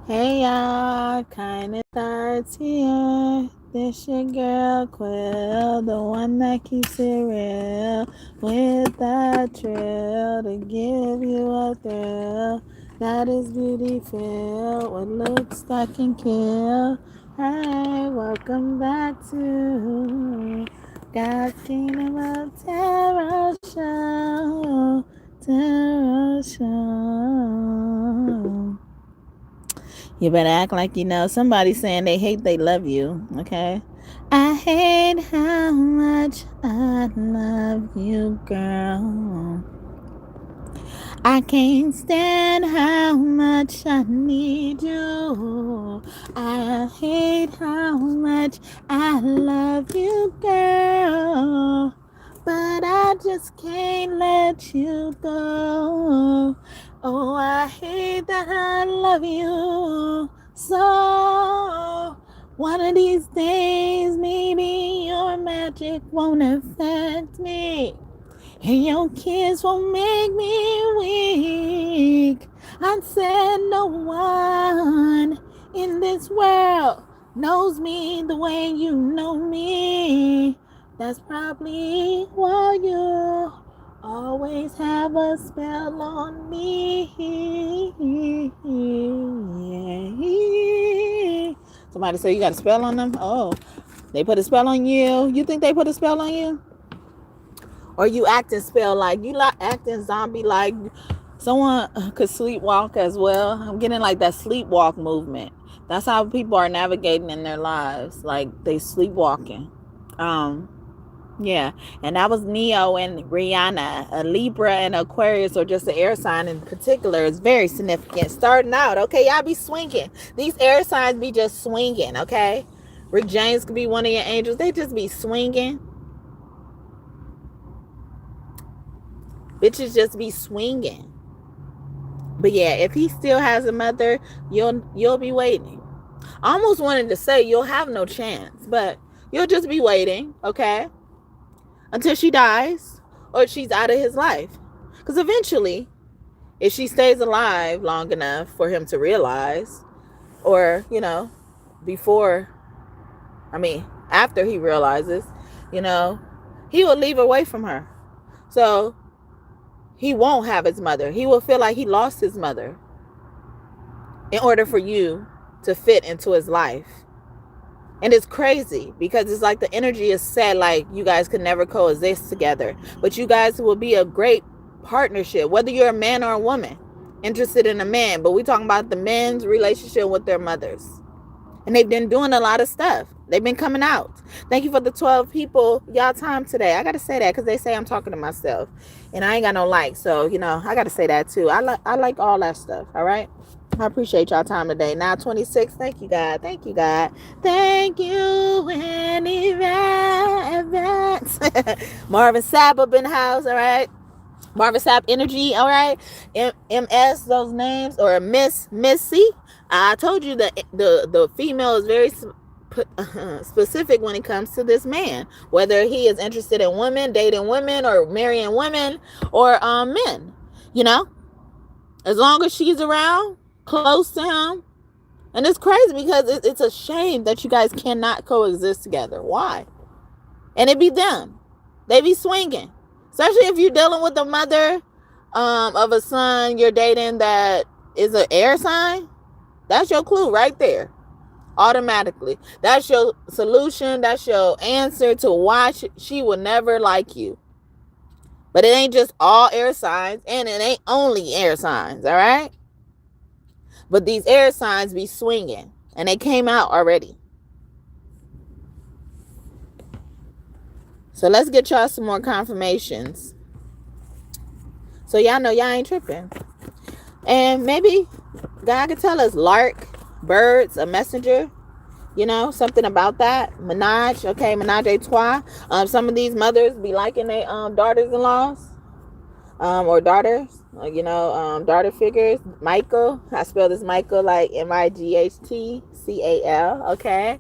Hey y'all, kinda starts here. This your girl Quill, the one that keeps it real, with that trill to give you a thrill. That is beauty filled with looks that can kill. Hey, welcome back to God's Kingdom of Terror Show. Terror Show. You better act like you know. Somebody's saying they hate they love you, okay? I hate how much I love you, girl. I can't stand how much I need you. I hate how much I love you, girl. But I just can't let you go. Oh, I hate that I love you so. One of these days, maybe your magic won't affect me, and your kiss won't make me weak. I said no one in this world knows me the way you know me. That's probably why you always have a spell on me. Somebody say you got a spell on them? Oh, they put a spell on you? You think they put a spell on you? Or you acting spell like you like acting zombie like someone could sleepwalk as well. I'm getting like that sleepwalk movement. That's how people are navigating in their lives, like they sleepwalking. Yeah, and that was Neo and Rihanna. A Libra and Aquarius, or just the air sign in particular, is very significant. Starting out, okay, y'all be swinging. These air signs be just swinging, okay? Rick James could be one of your angels. They just be swinging. Bitches just be swinging. But yeah, if he still has a mother, you'll be waiting. I almost wanted to say you'll have no chance, but you'll just be waiting, okay? Until she dies or she's out of his life. Because eventually, if she stays alive long enough for him to realize, or, after he realizes, he will leave away from her. So he won't have his mother. He will feel like he lost his mother in order for you to fit into his life. And it's crazy because it's like the energy is set like you guys could never coexist together. But you guys will be a great partnership, whether you're a man or a woman interested in a man. But we're talking about the men's relationship with their mothers. And they've been doing a lot of stuff. They've been coming out. Thank you for the 12 people, y'all time today. I got to say that because they say I'm talking to myself. And I ain't got no likes. So, I got to say that too. I like all that stuff. All right. I appreciate y'all time today. Now 26. Thank you, God. Thank you, God. Thank you in advance. Marvin Sapp up in the house. All right. Marvin Sapp energy. All right. MS, those names, or Missy. I told you that the female is very specific when it comes to this man, whether he is interested in women, dating women, or marrying women, or men. As long as she's around, close to him. And it's crazy because it's a shame that you guys cannot coexist together. Why? And it be them. They be swinging. Especially if you're dealing with the mother of a son you're dating that is an air sign. That's your clue right there. Automatically. That's your solution. That's your answer to why she will never like you. But it ain't just all air signs, and it ain't only air signs, all right? But these air signs be swinging, and they came out already. So let's get y'all some more confirmations. So y'all know y'all ain't tripping. And maybe God could tell us lark, birds, a messenger, something about that. Menage, okay, menage a trois. Some of these mothers be liking their daughters-in-laws. Or daughters, daughter figures. Michael, I spell this Michael like Mightcal, okay.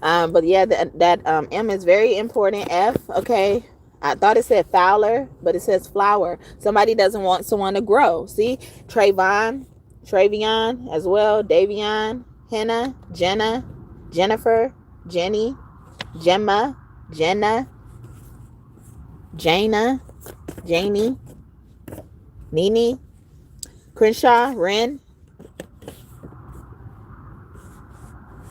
But yeah, that M is very important. F, okay. I thought it said Fowler, but it says flower. Somebody doesn't want someone to grow. See, Trayvon Travion as well, Davion, Henna, Jenna, Jennifer, Jenny, Gemma, Jenna, Jana, Janie, Nene, Crenshaw, Ren,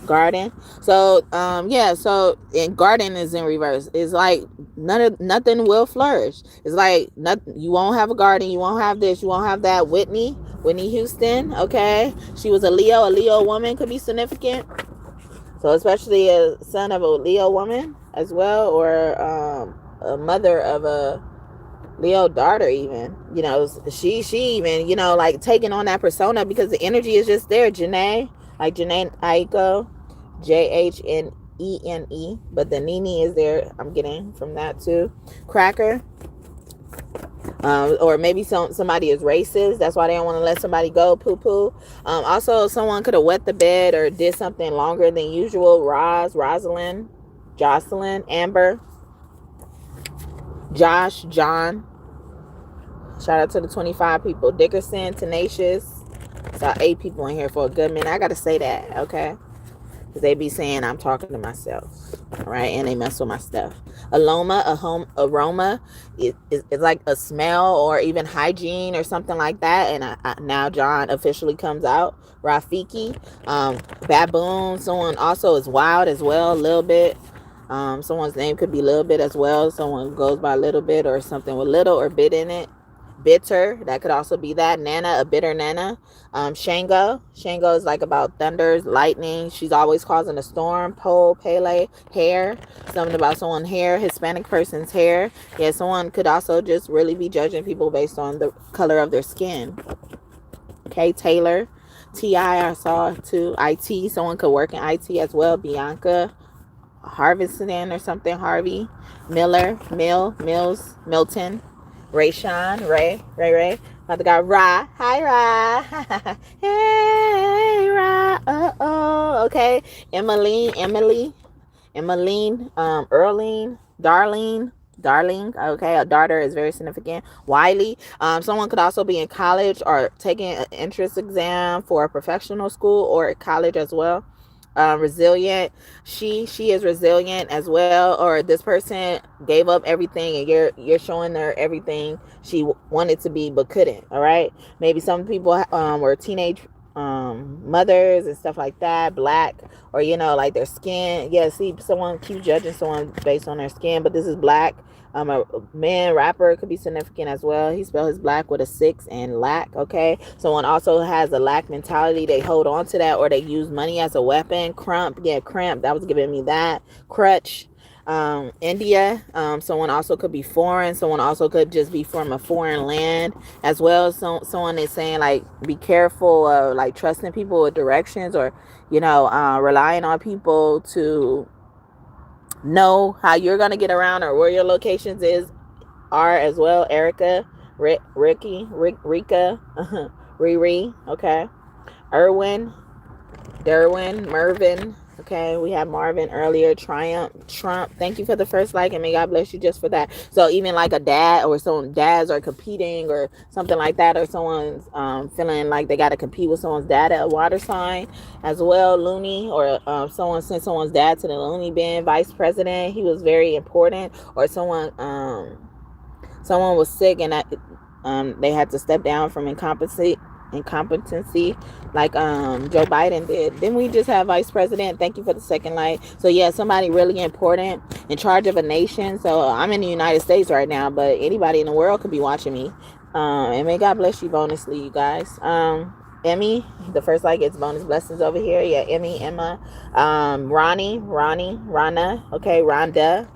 Garden. So yeah, so and Garden is in reverse. It's like nothing will flourish. It's like nothing, you won't have a garden, you won't have this, you won't have that. Whitney Houston, okay, she was a Leo woman, could be significant. So especially a son of a Leo woman as well, or a mother of a Leo daughter, even, you know, she even, you know, like taking on that persona because the energy is just there. Janae, like Janae Aiko, Jhne, but the Nene is there. I'm getting from that too. Cracker, or maybe somebody is racist. That's why they don't want to let somebody go. Poo. Also, someone could have wet the bed or did something longer than usual. Rosalind, Jocelyn, Amber, Josh, John. Shout out to the 25 people. Dickerson, Tenacious. Saw 8 people in here for a good minute. I gotta say that, okay? Because they be saying I'm talking to myself, right? And they mess with my stuff. Aroma is like a smell or even hygiene or something like that. And now John officially comes out. Rafiki, Baboon. Someone also is wild as well, a little bit. Someone's name could be little bit as well. Someone goes by little bit or something with little or bit in it. Bitter, that could also be that. Nana, a bitter Nana. Shango is like about thunders, lightning. She's always causing a storm. Pele, hair, something about someone's hair, Hispanic person's hair. Yeah, someone could also just really be judging people based on the color of their skin. Okay, Taylor, T.I. saw too. IT, someone could work in IT as well. Bianca, Harveston or something. Harvey, Miller, Mills, Milton, Rayshawn, Ray. About to got Ra. Hi, Ra. Hey, Ra. Okay. Emmeline, Earlene, Darling. Okay, a daughter is very significant. Wiley. Someone could also be in college or taking an entrance exam for a professional school or college as well. Resilient, she is resilient as well, or this person gave up everything and you're showing her everything she wanted to be but couldn't. All right, maybe some people were teenage mothers and stuff like that, black, or you know, like their skin. Yeah, see, someone keeps judging someone based on their skin, but this is black. A man rapper could be significant as well. He spelled his black with a 6 and lack. Okay, someone also has a lack mentality. They hold on to that, or they use money as a weapon. Crump, that was giving me that. Crutch. India. Someone also could be foreign. Someone also could just be from a foreign land as well. So someone is saying like be careful of like trusting people with directions, or you know, relying on people to know how you're gonna get around or where your locations are as well. Erica, Rika, Riri, okay. Erwin, Derwin, Mervin, okay. We had Marvin earlier. Trump, thank you for the first like, and may God bless you just for that. So even like a dad or some dads are competing or something like that, or someone's feeling like they got to compete with someone's dad at a water sign as well. Looney, or someone sent someone's dad to the loony bin. Vice president, he was very important, or someone was sick and they had to step down from incompetency like Joe Biden did. Then we just have vice president. Thank you for the second light. So yeah, somebody really important in charge of a nation. So I'm in the United States right now, but anybody in the world could be watching me. And may God bless you bonusly, you guys. Emmy, the first like gets bonus blessings over here. Yeah, Emma, Ronnie, Rana, okay, Rhonda,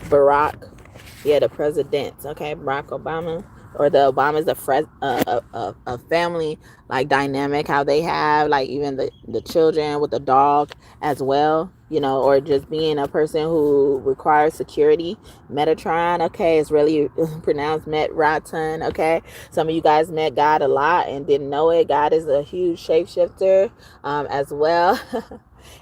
Barack, yeah, the president, okay, Barack Obama, or the Obamas, a family like dynamic, how they have like even the children with the dog as well, you know, or just being a person who requires security. Metatron, okay, it's really pronounced Metraton, okay. Some of you guys met God a lot and didn't know it. God is a huge shapeshifter as well.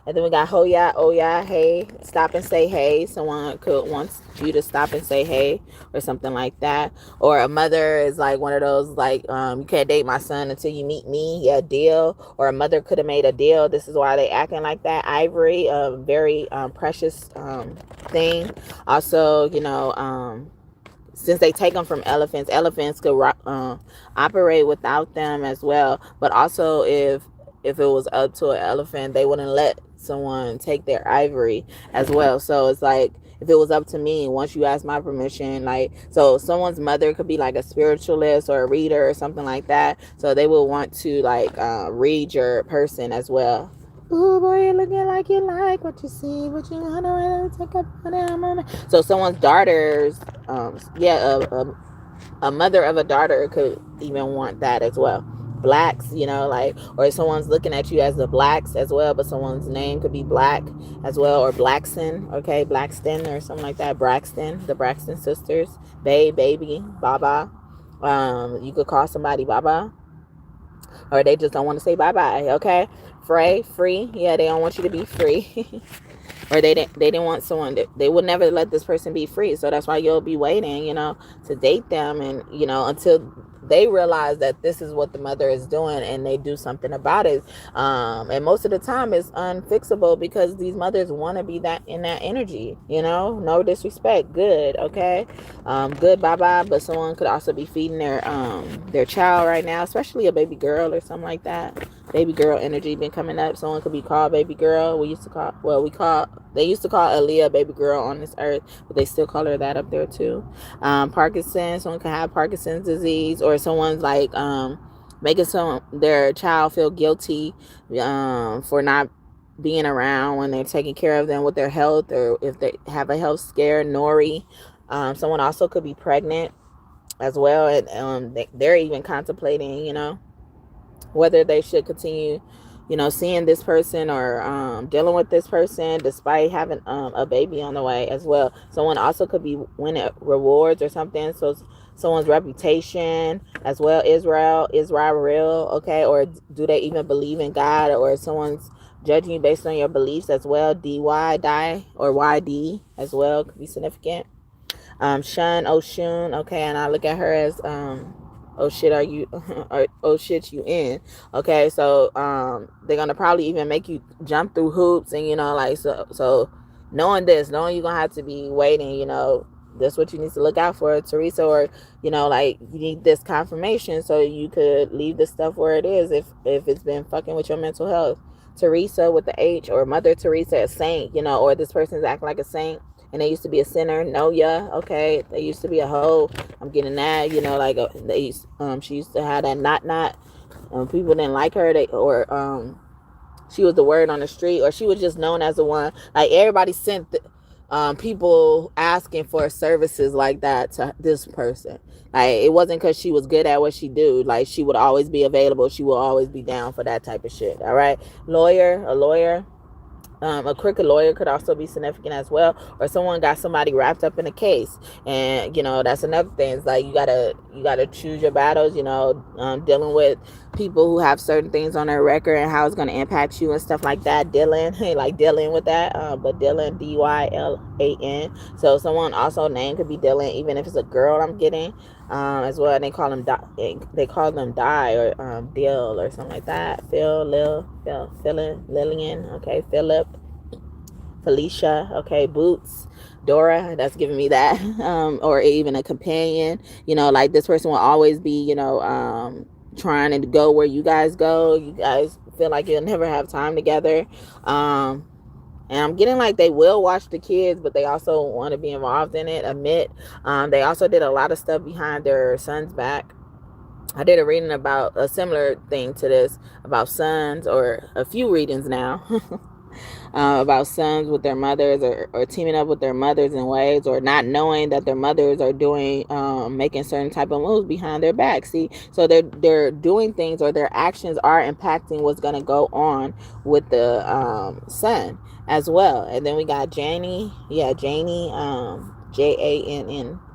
And then we got Hoya, Oya, hey, stop and say hey. Someone could wants you to stop and say hey or something like that. Or a mother is like one of those like, you can't date my son until you meet me. Yeah, deal. Or a mother could have made a deal. This is why they acting like that. Ivory, a very precious thing. Also, since they take them from elephants could operate without them as well. But also, if it was up to an elephant, they wouldn't let someone take their ivory as well. So it's like, if it was up to me, once you ask my permission, like, so someone's mother could be like a spiritualist or a reader or something like that. So they will want to like read your person as well. Ooh, boy, you're looking like you like what you see, but you want to take up on that moment. So someone's daughters, a mother of a daughter could even want that as well. Blacks, like, or someone's looking at you as the blacks as well, but someone's name could be Black as well, or Blackson, okay, Blackston or something like that. Braxton, the Braxton sisters, baby, Baba. You could call somebody Baba, or they just don't want to say bye-bye, okay? Free, yeah, they don't want you to be free. Or they didn't want someone that they would never let this person be free. So that's why you'll be waiting, to date them, and until they realize that this is what the mother is doing and they do something about it. And most of the time it's unfixable because these mothers want to be that in that energy, no disrespect, good, okay, good, bye. But someone could also be feeding their child right now, especially a baby girl or something like that. Baby girl energy been coming up. Someone could be called baby girl. They used to call Aaliyah baby girl on this earth, but they still call her that up there too. Parkinson's, someone could have Parkinson's disease, or someone's like making their child feel guilty for not being around when they're taking care of them with their health, or if they have a health scare. Nori. Someone also could be pregnant as well, and they're even contemplating, whether they should continue, seeing this person or dealing with this person despite having a baby on the way as well. Someone also could be winning rewards or something. So someone's reputation as well. Israel real, okay? Or do they even believe in God? Or someone's judging you based on your beliefs as well. DY, die, or YD as well could be significant. Shun, Oshun, okay, and I look at her as oh shit, are you or oh shit, you in, okay? So they're gonna probably even make you jump through hoops, and like, so knowing you're gonna have to be waiting, that's what you need to look out for, Teresa. Or like, you need this confirmation so you could leave the stuff where it is if it's been fucking with your mental health. Teresa with the H, or Mother Teresa, a saint, or this person's acting like a saint and they used to be a sinner. No, yeah, okay. They used to be a hoe. I'm getting that, like she used to have that not. People didn't like her. She was the word on the street, or she was just known as the one. Like, everybody sent people asking for services like that to this person. Like, it wasn't because she was good at what she do. Like, she would always be available. She will always be down for that type of shit. All right, a lawyer. A crooked lawyer could also be significant as well, or someone got somebody wrapped up in a case, and that's another thing. It's like, you gotta choose your battles. Dealing with people who have certain things on their record and how it's gonna impact you and stuff like that. Dylan, like dealing with that, but Dylan, Dylan. So someone also name could be Dylan, even if it's a girl. I'm getting as well. And they call them Die, or Dill or something like that. Lillian, okay, Philip, Felicia, okay, Boots, Dora, that's giving me that. Or even a companion, like, this person will always be, trying to go where you guys go. You guys feel like you'll never have time together. And I'm getting like they will watch the kids, but they also want to be involved in it. They also did a lot of stuff behind their son's back. I did a reading about a similar thing to this, about sons, or a few readings now, about sons with their mothers, or teaming up with their mothers in ways, or not knowing that their mothers are doing, making certain type of moves behind their back. See, so they're doing things, or their actions are impacting what's going to go on with the son as well. And then we got Janie, Jann,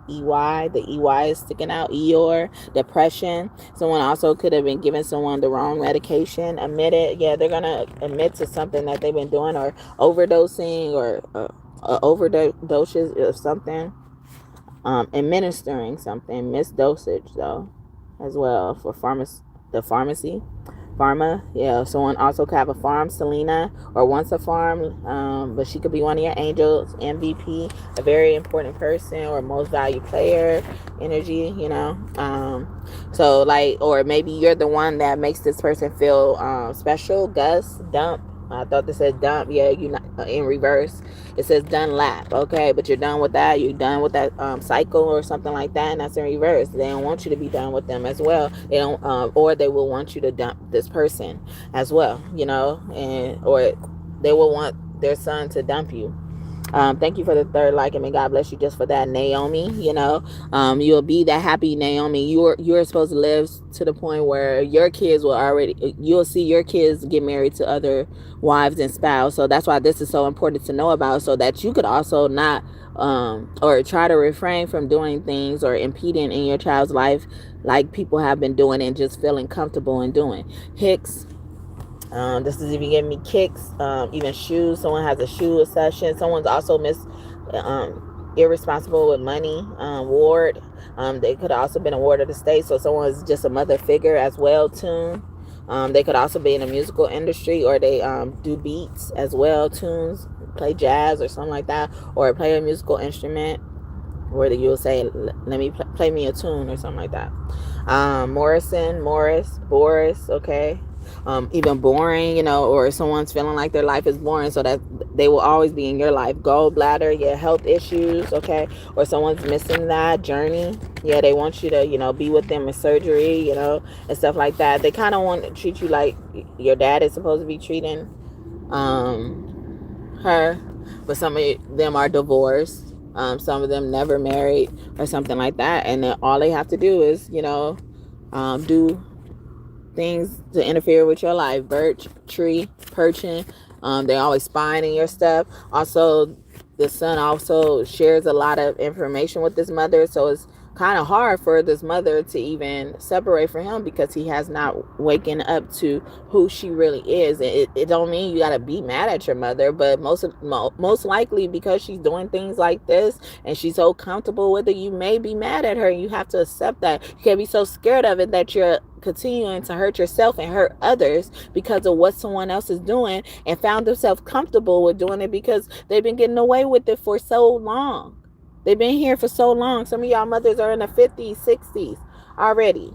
EY. The EY is sticking out. Eeyore. Depression. Someone also could have been giving someone the wrong medication. Admitted. Yeah, they're going to admit to something that they've been doing, or overdosing, or overdoses of something. Administering something. Misdosage, though, as well, for the pharmacy. Pharma, yeah. Someone also could have a farm, Selena, or wants a farm, but she could be one of your angels. MVP, a very important person or most valued player, energy, so like, or maybe you're the one that makes this person feel special. Gus, dump. I thought this said dump. Yeah, you not in reverse. It says done lap. Okay, but you're done with that. You're done with that cycle or something like that, and that's in reverse. They don't want you to be done with them as well. They don't, or they will want you to dump this person as well. And or they will want their son to dump you. Thank you for the third like, and may God bless you just for that, Naomi. You'll be that happy Naomi. You're supposed to live to the point where your kids you'll see your kids get married to other wives and spouse. So that's why this is so important to know about, so that you could also not or try to refrain from doing things or impeding in your child's life like people have been doing and just feeling comfortable in doing. Hicks. This is even giving me kicks, even shoes. Someone has a shoe session. Someone's also irresponsible with money. Ward. They could have also been a ward of the state. So someone's just a mother figure as well. Tune. They could also be in the musical industry, or they do beats as well. Tunes, play jazz or something like that, or play a musical instrument. Where you'll say, let me play me a tune or something like that. Boris, okay. Even boring, or someone's feeling like their life is boring, so that they will always be in your life. Gallbladder, yeah, health issues, okay, or someone's missing that journey. Yeah, they want you to, be with them in surgery, and stuff like that. They kind of want to treat you like your dad is supposed to be treating her, but some of them are divorced. Some of them never married or something like that, and then all they have to do is, do things to interfere with your life. Birch tree, perching. They're always spying in your stuff. Also, the son also shares a lot of information with this mother, so it's kind of hard for this mother to even separate from him, because he has not waken up to who she really is. It don't mean you gotta be mad at your mother, but most likely, because she's doing things like this and she's so comfortable with it, you may be mad at her. You have to accept that. You can't be so scared of it that you're continuing to hurt yourself and hurt others because of what someone else is doing, and found themselves comfortable with doing it because they've been getting away with it for so long. They've been here for so long. Some of y'all mothers are in the 50s, 60s already.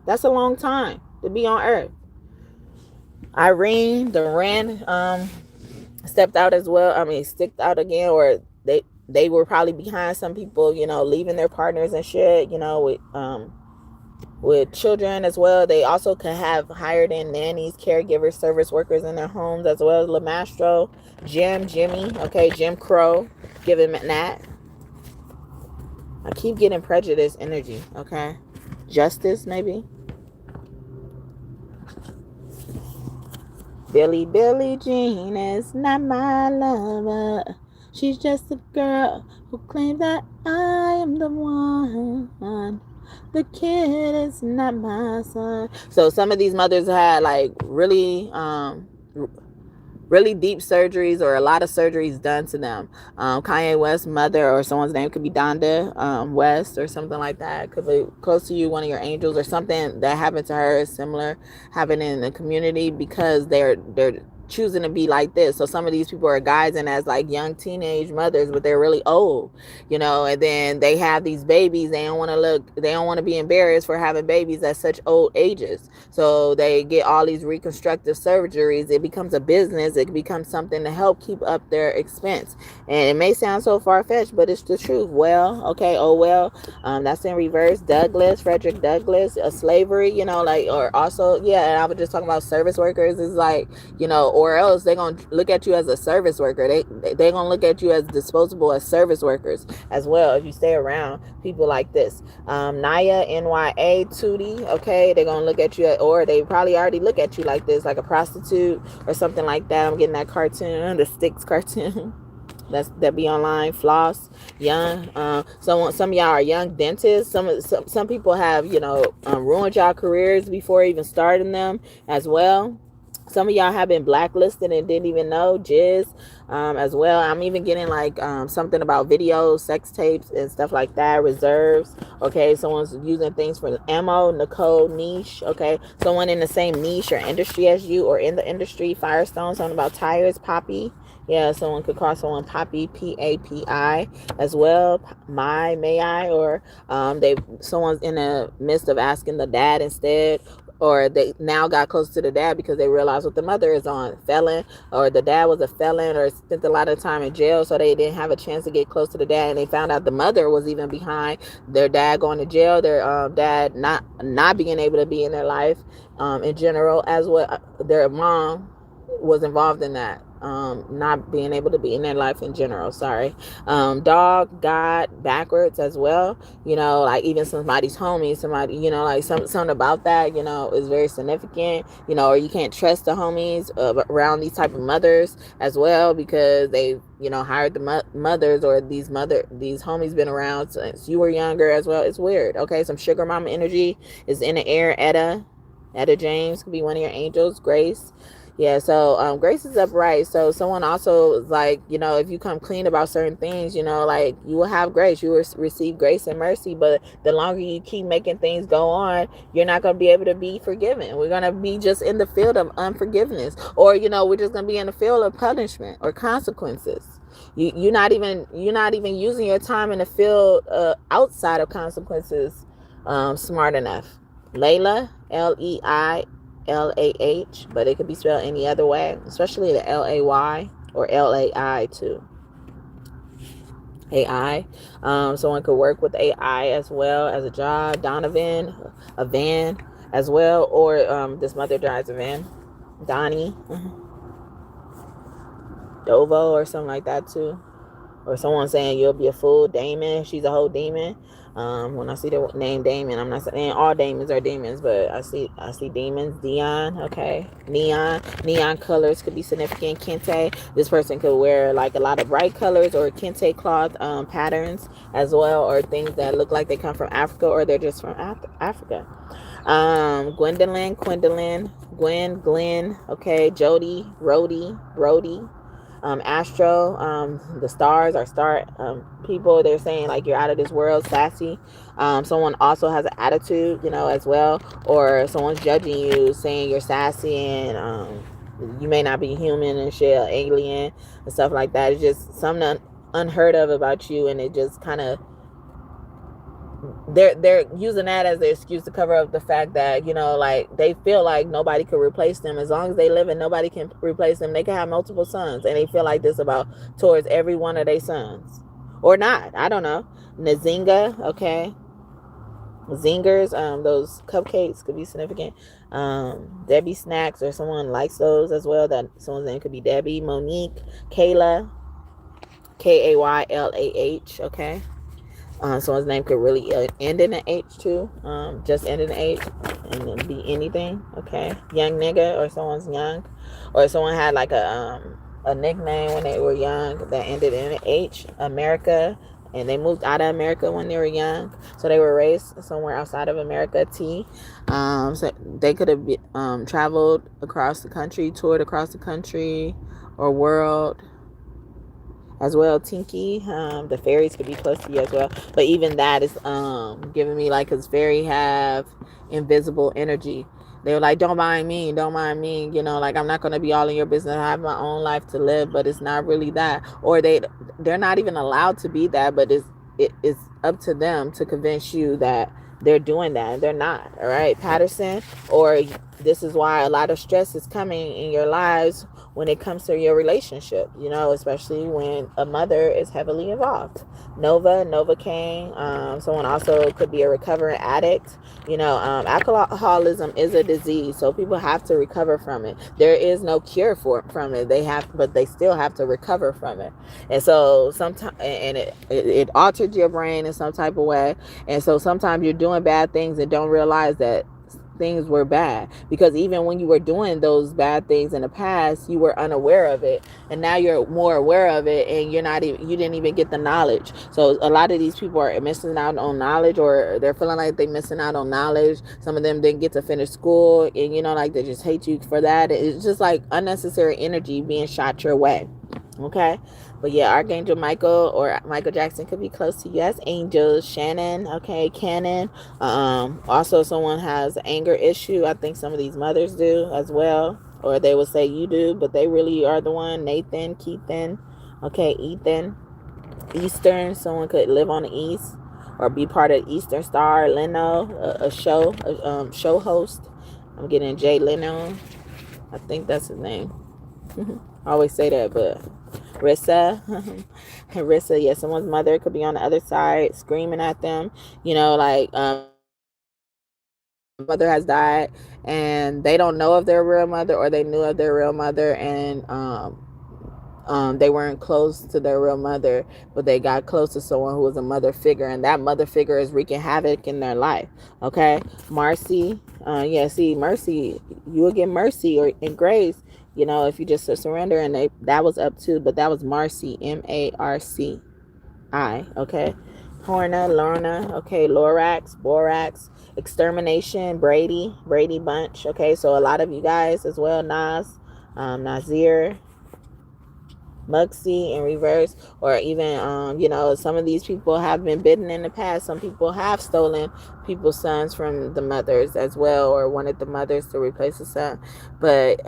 That's a long time to be on earth. Irene, the Ren, stepped out as well. Sticked out again, or they were probably behind some people, leaving their partners and shit, with children as well. They also could have hired in nannies, caregivers, service workers in their homes as well. Lamastro, Jimmy, okay, Jim Crow, giving that. I keep getting prejudice energy, okay? Justice, maybe. Billie Jean is not my lover. She's just a girl who claims that I am the one. The kid is not my son. So some of these mothers had like really deep surgeries, or a lot of surgeries done to them. Kanye West's mother, or someone's name could be Donda West or something like that. Could be close to you, one of your angels, or something that happened to her is similar happening in the community, because they're choosing to be like this. So some of these people are guising as like young teenage mothers, but they're really old, and then they have these babies. They don't want to be embarrassed for having babies at such old ages. So they get all these reconstructive surgeries. It becomes a business. It becomes something to help keep up their expense. And it may sound so far-fetched, but it's the truth. Well, okay, that's in reverse. Frederick Douglass, slavery, or also, yeah, and I was just talking about service workers. Is like, or else they're going to look at you as a service worker. They're going to look at you as disposable as service workers as well, if you stay around people like this. Naya, NYA, Tootie, okay, they're going to look at you, or they probably already look at you like this, like a prostitute or something like that. I'm getting that cartoon, the Sticks cartoon. that be online, floss, young. Some of y'all are young dentists. Some people have, ruined y'all careers before even starting them as well. Some of y'all have been blacklisted and didn't even know, jizz, as well. I'm even getting like something about videos, sex tapes, and stuff like that, reserves. Okay, someone's using things for ammo, Nicole, niche. Okay, someone in the same niche or industry as you, or in the industry, Firestone, something about tires, Poppy. Yeah, someone could call someone Poppy, Papi, as well. May I, or someone's in the midst of asking the dad instead, or they now got close to the dad because they realized what the mother is on, felon, or the dad was a felon or spent a lot of time in jail, so they didn't have a chance to get close to the dad, and they found out the mother was even behind their dad going to jail, their dad not being able to be in their life in general, as well their mom was involved in that, not being able to be in their life in general. Sorry. Dog, God, backwards as well. Like even somebody's homie, somebody, like something about that, is very significant. Or you can't trust the homies around these type of mothers as well, because they, hired the mothers, or these homies been around since you were younger as well. It's weird. Okay, some sugar mama energy is in the air. Etta James could be one of your angels. Grace. Yeah, so Grace is upright. So someone also is like, if you come clean about certain things, like you will have grace. You will receive grace and mercy. But the longer you keep making things go on, you're not going to be able to be forgiven. We're going to be just in the field of unforgiveness. Or, we're just going to be in the field of punishment or consequences. You're not even using your time in the field outside of consequences smart enough. Layla, Leilah, but it could be spelled any other way, especially the Lay or Lai too. AI. Someone could work with AI as well as a job. Donovan, a van as well, or this mother drives a van. Donnie, Dovo, or something like that too. Or someone saying you'll be a fool. Damon, she's a whole demon. When I see the name Damon, I'm not saying all demons are demons, but I see demons. Dion, okay. Neon colors could be significant. Kente, this person could wear like a lot of bright colors, or kente cloth patterns as well, or things that look like they come from Africa, or they're just from Africa. Gwendolyn, Glenn, okay. Jody, Brody. Astro, the stars are star people. They're saying like you're out of this world, sassy. Someone also has an attitude, as well, or someone's judging you, saying you're sassy and you may not be human and shit, alien and stuff like that. It's just something unheard of about you, and it just kind of, they're using that as their excuse to cover up the fact that, like they feel like nobody could replace them. As long as they live and nobody can replace them, they can have multiple sons, and they feel like this about towards every one of their sons, or not. I don't know. Nzinga, okay. Zingers, those cupcakes could be significant. Debbie snacks, or someone likes those as well. That someone's name could be Debbie. Monique, Kayla, Kaylah, okay. Someone's name could really end in an H too. Just end in an H and then be anything. Okay. Young nigga, or someone's young, or someone had like a nickname when they were young that ended in an H. America, and they moved out of America when they were young, so they were raised somewhere outside of America. T. So they could have traveled across the country, toured across the country or world as well. Tinky, the fairies could be close to you as well, but even that is giving me like, because fairy have invisible energy. They were like, don't mind me, like I'm not going to be all in your business. I have my own life to live. But it's not really that, or they're not even allowed to be that, but it's up to them to convince you that they're doing that, and they're not. All right, Patterson, or this is why a lot of stress is coming in your lives when it comes to your relationship, especially when a mother is heavily involved. Nova Kane, someone also could be a recovering addict. Alcoholism is a disease, so people have to recover from it. There is no cure from it. But they still have to recover from it. And so sometimes, and it altered your brain in some type of way. And so sometimes you're doing bad things and don't realize that things were bad, because even when you were doing those bad things in the past, you were unaware of it, and now you're more aware of it, and you didn't even get the knowledge. So a lot of these people are missing out on knowledge, or they're feeling like they're missing out on knowledge. Some of them didn't get to finish school, and like they just hate you for that. It's just like unnecessary energy being shot your way. Okay. But yeah, Archangel Michael or Michael Jackson could be close to you as Angel Shannon. Okay, Cannon. Also, someone has an anger issue. I think some of these mothers do as well, or they will say you do, but they really are the one. Nathan, Keithan. Okay, Ethan. Eastern. Someone could live on the East or be part of Eastern Star. Leno, a show host. I'm getting Jay Leno. I think that's his name. I always say that, but Rissa, Rissa, yeah, someone's mother could be on the other side screaming at them, like mother has died and they don't know of their real mother, or they knew of their real mother, and they weren't close to their real mother, but they got close to someone who was a mother figure, and that mother figure is wreaking havoc in their life. Okay, Marcy, see, mercy, you will get mercy or in grace, if you just surrender, and that was up to, but that was Marcy, Marci, okay. Horna, Lorna, okay, Lorax, Borax, Extermination, Brady Bunch, okay. So a lot of you guys as well, Nazir, Muxie in reverse, or even some of these people have been bitten in the past. Some people have stolen people's sons from the mothers as well, or wanted the mothers to replace the son. But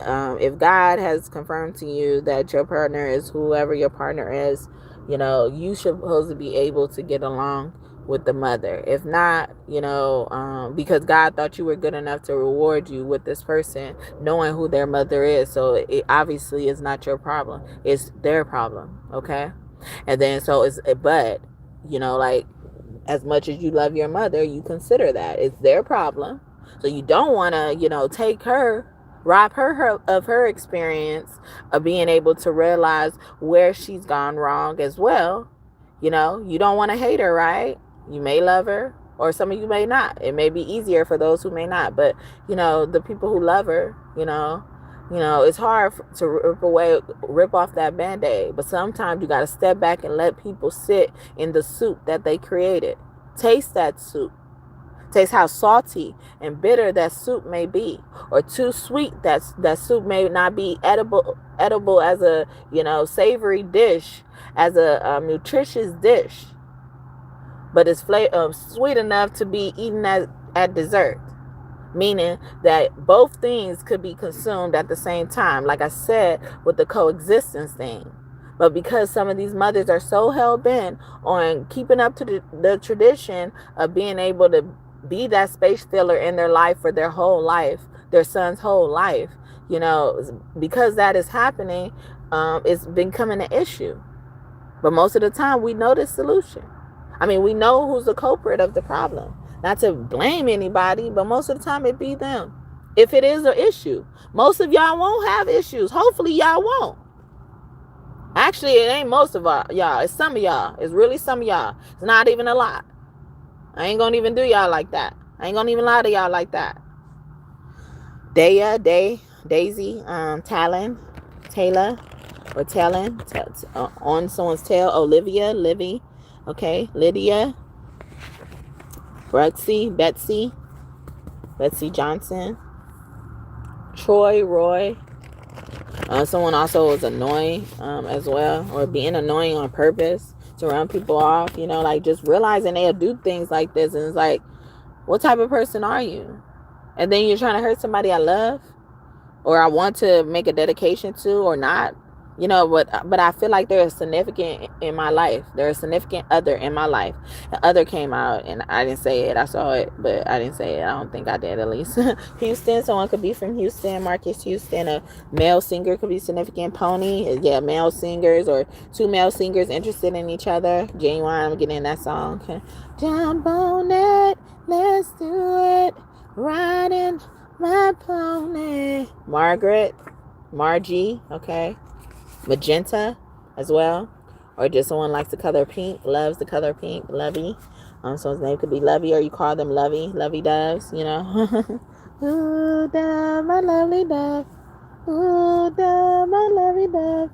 if God has confirmed to you that your partner is whoever your partner is, you should supposed to be able to get along with the mother. If not, because God thought you were good enough to reward you with this person, knowing who their mother is. So it obviously is not your problem. It's their problem. Okay. And then, but like, as much as you love your mother, you consider that it's their problem. So you don't want to, take her, rob her of her experience of being able to realize where she's gone wrong as well. You don't want to hate her, right? You may love her, or some of you may not. It may be easier for those who may not. But, the people who love her, it's hard to rip off that Band-Aid. But sometimes you got to step back and let people sit in the soup that they created. Taste that soup. Taste how salty and bitter that soup may be, or too sweet that soup may not be edible as a savory dish, as a nutritious dish, but it's sweet enough to be eaten at dessert. Meaning that both things could be consumed at the same time, like I said with the coexistence thing. But because some of these mothers are so hell-bent on keeping up to the tradition of being able to be that space filler in their life for their whole life, their son's whole life, because that is happening, it's becoming an issue. But most of the time we know the solution. I mean, we know who's the culprit of the problem. Not to blame anybody, but most of the time it be them. If it is an issue, most of y'all won't have issues. Hopefully y'all won't. Actually, it ain't most of y'all. It's some of y'all. It's really some of y'all. It's not even a lot. I ain't gonna even do y'all like that. I ain't gonna even lie to y'all like that. Daisy, Talon, Taylor, or Talon, on someone's tail. Olivia, Livy, okay, Lydia, Betsy Johnson, Troy, Roy. Someone also is annoying as well, or being annoying on purpose to run people off, like just realizing they'll do things like this, and it's like, what type of person are you? And then you're trying to hurt somebody I love, or I want to make a dedication to, or not, but I feel like they're significant in my life. They're a significant other in my life. The other came out, and I didn't say it. I saw it, but I didn't say it. I don't think I did, at least. Houston, someone could be from Houston. Marcus Houston. A male singer could be significant. Pony, yeah, male singers, or two male singers interested in each other. Genuine, I'm getting in that song. Jump on it, let's do it. Riding my pony. Margie, okay. Magenta as well, or just someone likes the color pink, loves the color pink. Lovey, someone's name could be Lovey, or you call them Lovey doves, Ooh, dove, my lovely dove. Ooh, dove, my lovely dove.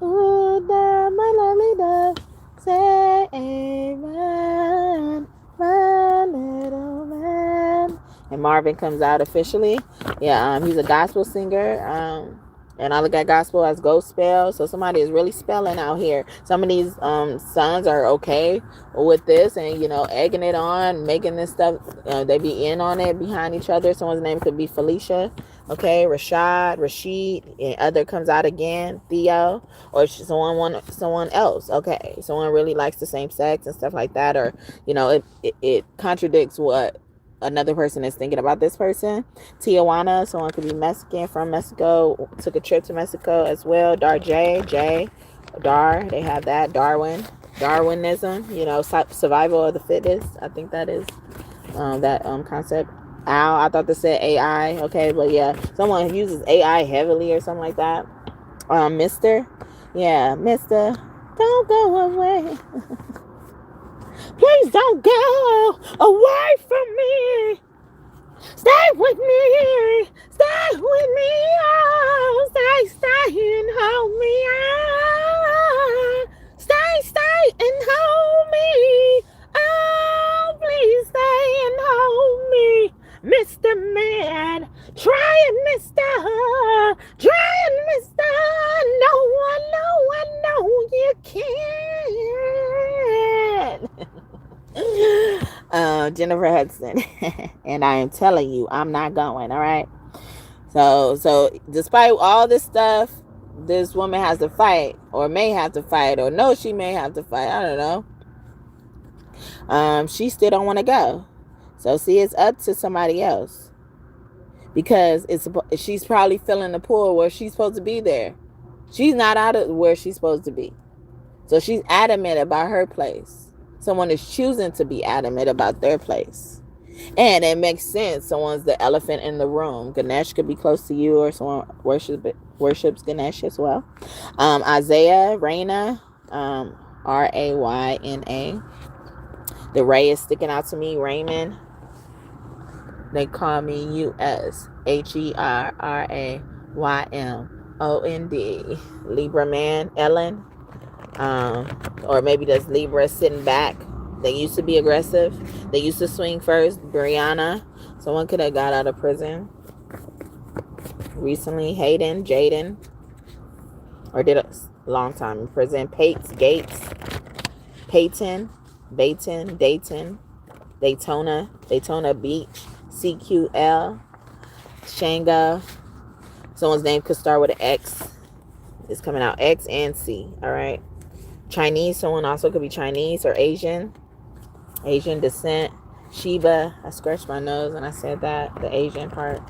Ooh, dove, my lovely dove. Say amen, my little man. And Marvin comes out officially. Yeah, he's a gospel singer. And I look at gospel as ghost spell. So somebody is really spelling out here. Some of these sons are okay with this and, egging it on, making this stuff. They be in on it behind each other. Someone's name could be Felicia. Okay, Rashid, and other comes out again, Theo, or someone else. Okay, someone really likes the same sex and stuff like that, or it contradicts what another person is thinking about this person. Tijuana, someone could be Mexican from Mexico, took a trip to Mexico as well. Dar, they have that. Darwinism, survival of the fittest. I think that is that concept. Ow, I thought they said AI. Okay, but yeah, someone uses AI heavily or something like that. Mr. Don't go away. Please don't go away from me. Stay with me. Stay with me. Oh, stay and hold me. Oh, stay and hold me. Oh, please stay and hold me. Mr. Man, try it, mister. Try it, mister. No, you can. Jennifer Hudson. And I am telling you, I'm not going, all right? So despite all this stuff, this woman has to fight, or may have to fight, or no, she may have to fight. I don't know. She still don't want to go. So see, it's up to somebody else, because she's probably feeling the pull where she's supposed to be there. She's not out of where she's supposed to be. So she's adamant about her place. Someone is choosing to be adamant about their place. And it makes sense. Someone's the elephant in the room. Ganesh could be close to you, or someone worships Ganesh as well. Isaiah, Raina, Rayna. The Ray is sticking out to me. Raymond. They call me USHERRAYMOND. Libra man, Ellen. Or maybe that's Libra sitting back. They used to be aggressive. They used to swing first. Brianna. Someone could have got out of prison recently. Hayden, Jaden. Or did a long time in prison. Gates. Peyton, Dayton. Daytona Beach. CQL. Shanga. Someone's name could start with an X. It's coming out X and C. All right. Chinese. Someone also could be Chinese or Asian descent. Sheba. I scratched my nose when I said that. The Asian part.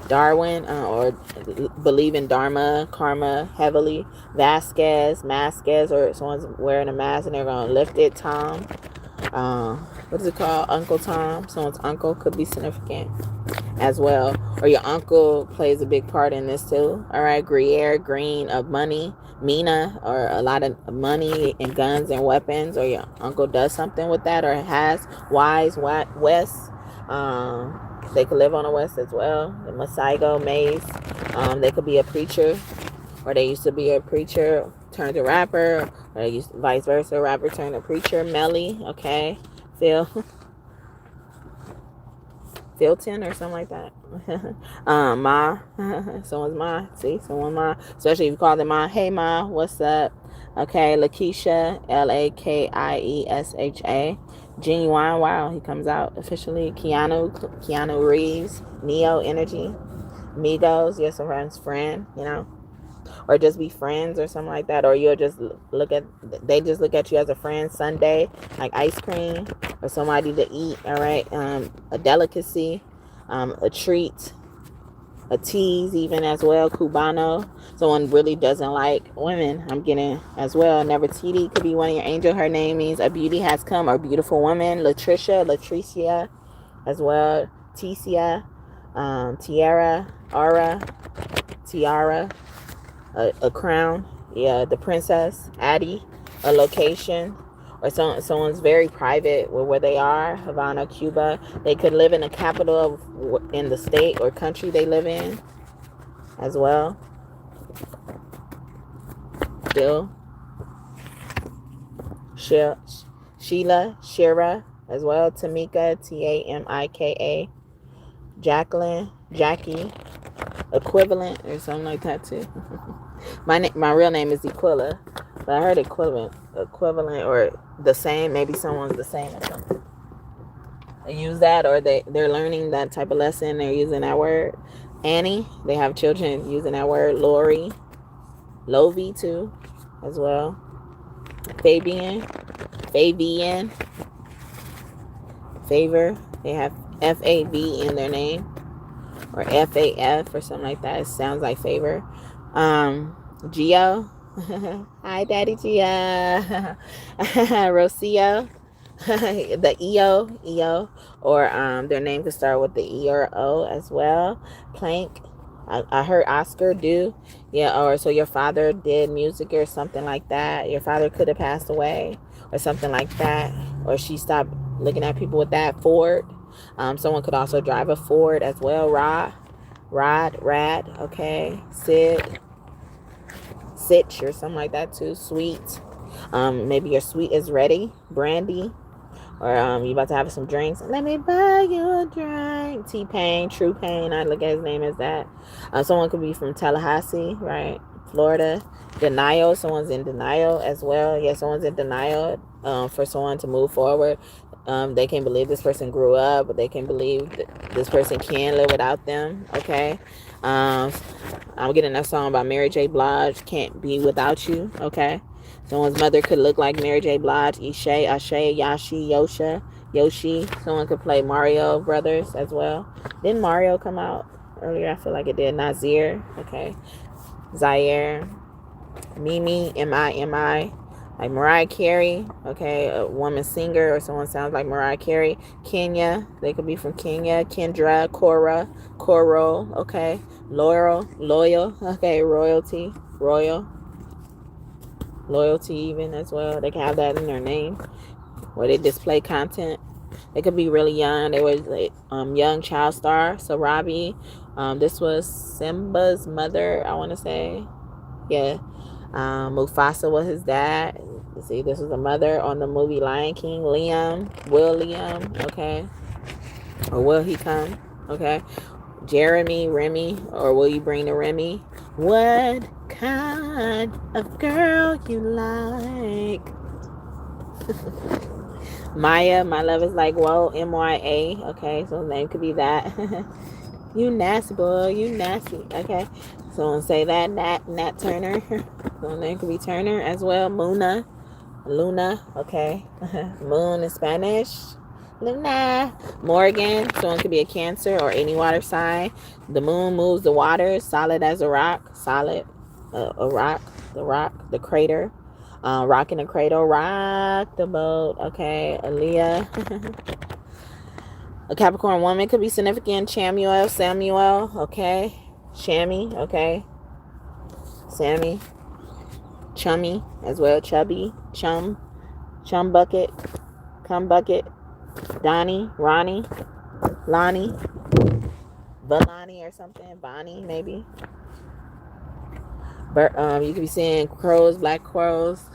Darwin, or believe in Dharma, karma heavily. Vasquez, or someone's wearing a mask and they're going to lift it. Tom. What is it called? Uncle Tom. Someone's uncle could be significant as well. Or your uncle plays a big part in this too. All right. Gruyere, green of money. Mina, or a lot of money and guns and weapons. Or your uncle does something with that, or has. Wise, West. They could live on the West as well. The Masaigo, Maze. They could be a preacher, or they used to be a preacher turned to rapper, or they used vice versa, rapper turned to preacher. Melly, okay. Philton or something like that. Ma. Someone's Ma. See, someone Ma. Especially if you call them Ma. Hey Ma, what's up? Okay, Lakeisha, Lakiesha. Genuine, wow, he comes out officially. Keanu Reeves, Neo Energy, Migos, you're someone's friend, or just be friends or something like that, or you'll just they just look at you as a friend. Sunday, like ice cream or somebody to eat. All right, a delicacy, a treat, a tease even as well. Cubano, someone really doesn't like women, I'm getting as well. Nefertiti could be one of your angel. Her name means a beauty has come, or beautiful woman. Latricia as well. Ticia, Tiara, Aura, Tiara, a crown, the princess. Addie, a location, or someone's very private with where they are. Havana, Cuba. They could live in the capital in the state or country they live in as well. Still. Sheila, Shira as well. Tamika, Tamika. Jacqueline, Jackie, equivalent or something like that too. My real name is Equilla, but I heard equivalent or the same. Maybe someone's the same or something. They use that, or they're learning that type of lesson. They're using that word. Annie, they have children using that word. Lori, Lovie too, as well. Fabian, Favor. They have FAV in their name, or FAF or something like that. It sounds like favor. Gio. Hi, Daddy Gio. Rocio. The EO, or their name could start with the E or O as well. Plank. I heard Oscar do. Yeah, or so your father did music or something like that. Your father could have passed away or something like that. Or she stopped looking at people with that. Ford. Someone could also drive a Ford as well. Rad, okay. Sitch or something like that too. Sweet. Maybe your sweet is ready. Brandy. Or you about to have some drinks. Let me buy you a drink. T-Pain, True Pain. I look at his name as that. Someone could be from Tallahassee, right? Florida. Denial. Someone's in denial as well. Yeah, someone's in denial for someone to move forward. They can't believe this person grew up, but they can't believe that this person can live without them. Okay. I'm getting a song about Mary J. Blige, Can't Be Without You. Okay. Someone's mother could look like Mary J. Blige, Ishay, Ashay, Yashi, Yoshi. Someone could play Mario Brothers as well. Didn't Mario come out earlier? I feel like it did. Nazir. Okay. Zaire. Mimi, M-I. Like Mariah Carey. Okay. A woman singer, or someone sounds like Mariah Carey. Kenya. They could be from Kenya. Kendra, Cora, Coral. Okay. Loyal. Okay. Royalty. Royal. Loyalty even as well. They can have that in their name where they display content. They could be really young. They were young child star. So Robbie, this was Simba's mother, I want to say. Yeah. Mufasa was his dad. See, this was the mother on the movie Lion King. Liam, okay. Or will he come? Okay. Jeremy, Remy, or will you bring the Remy? What kind of girl you like? Maya, my love is like, whoa, M-Y-A. Okay, so the name could be that. You nasty boy, you nasty. Okay, someone say that. Nat Turner. So the name could be Turner as well. Luna, okay. Moon in Spanish. Luna. Morgan, someone could be a Cancer or any water sign. The moon moves the water, solid as a rock. A rock, the crater. Rock in the cradle, rock the boat. Okay, Aaliyah. A Capricorn woman could be significant. Samuel, okay. Shammy, okay. Sammy. Chummy as well. Chubby, Chum bucket, Cum bucket. Donnie, Ronnie, Lonnie, Valani or something. Bonnie, maybe. You could be seeing crows, black crows.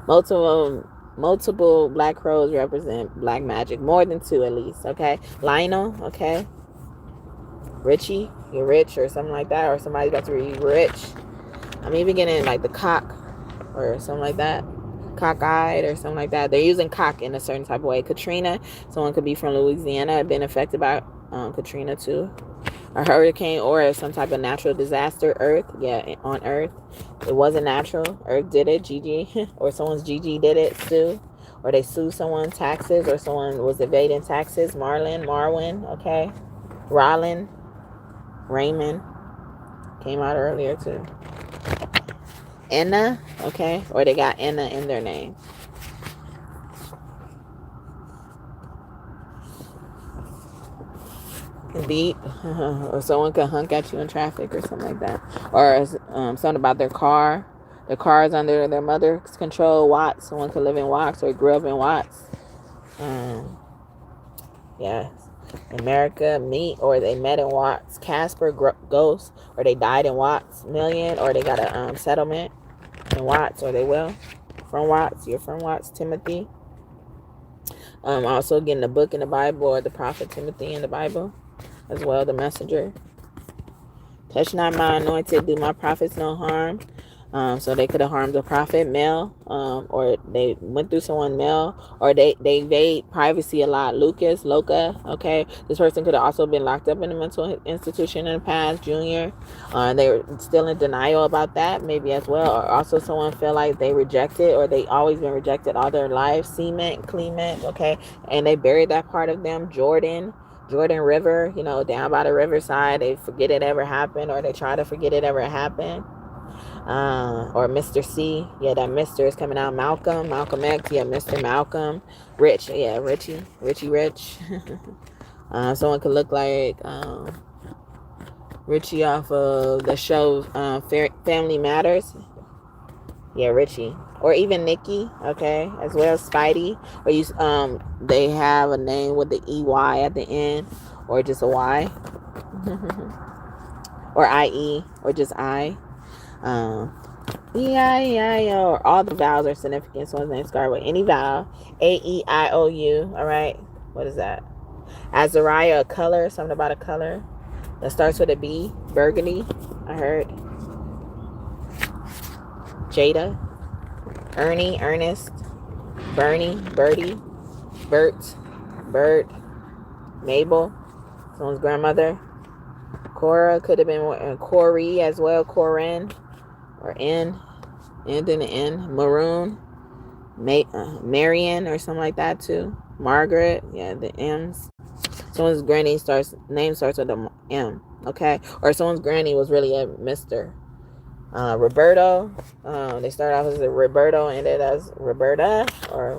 Multiple black crows represent black magic. More than 2 at least, okay? Lionel, okay? Richie, you're rich or something like that. Or somebody's about to be rich. I'm even getting like the cock or something like that. Cockeyed or something like that. They're using cock in a certain type of way. Katrina, someone could be from Louisiana, been affected by Katrina too. A hurricane or some type of natural disaster. Earth, yeah, on Earth. It wasn't natural. Earth did it. Gigi, or someone's Gigi did it. Sue, or they sue someone. Taxes, or someone was evading taxes. Marwin, okay. Rollin, Raymond, came out earlier too. Anna, okay, or they got Anna in their name. Beep, or someone could honk at you in traffic or something like that. Or something about their car The cars under their mother's control. Watts. Someone could live in Watts or grew up in Watts. Yes. America, meet, or they met in Watts. Casper, ghost, or they died in Watts. Million, or they got a settlement in Watts, or they will. From Watts. You're from Watts. Timothy. Also getting the book in the Bible, or the prophet Timothy in the Bible as well, the messenger. Touch not my anointed, do my prophets no harm. So they could have harmed the prophet, male, or they went through someone male, or they evade privacy a lot. Loca, okay. This person could have also been locked up in a mental institution in the past, junior. They were still in denial about that, maybe as well. Or also someone feel like they rejected, or they always been rejected all their life. Clement, okay. And they buried that part of them. Jordan River, down by the riverside. They forget it ever happened, or they try to forget it ever happened. Or Mr. C, yeah, that Mr. is coming out. Malcolm X, yeah, Mr. Malcolm. Rich, yeah, Richie Rich. Someone could look like Richie off of the show Family Matters. Yeah, Richie. Or even Nikki, okay, as well as Spidey. Or they have a name with the EY at the end, or just a Y. Or IE, or just I. E-I-E-I-O, or all the vowels are significant. Someone's name start with any vowel. A-E-I-O-U, all right? What is that? Azariah, a color, something about a color that starts with a B. Burgundy, I heard. Jada, Ernie, Ernest, Bernie, Birdie, Bert, Mabel, someone's grandmother. Cora could have been Corey as well. Corin, or N, and then the N. Maroon, Marion, or something like that too. Margaret, yeah, the M's. Someone's granny name starts with a M, okay? Or someone's granny was really a Mr. Roberto, they start off as a Roberto, ended as Roberta, or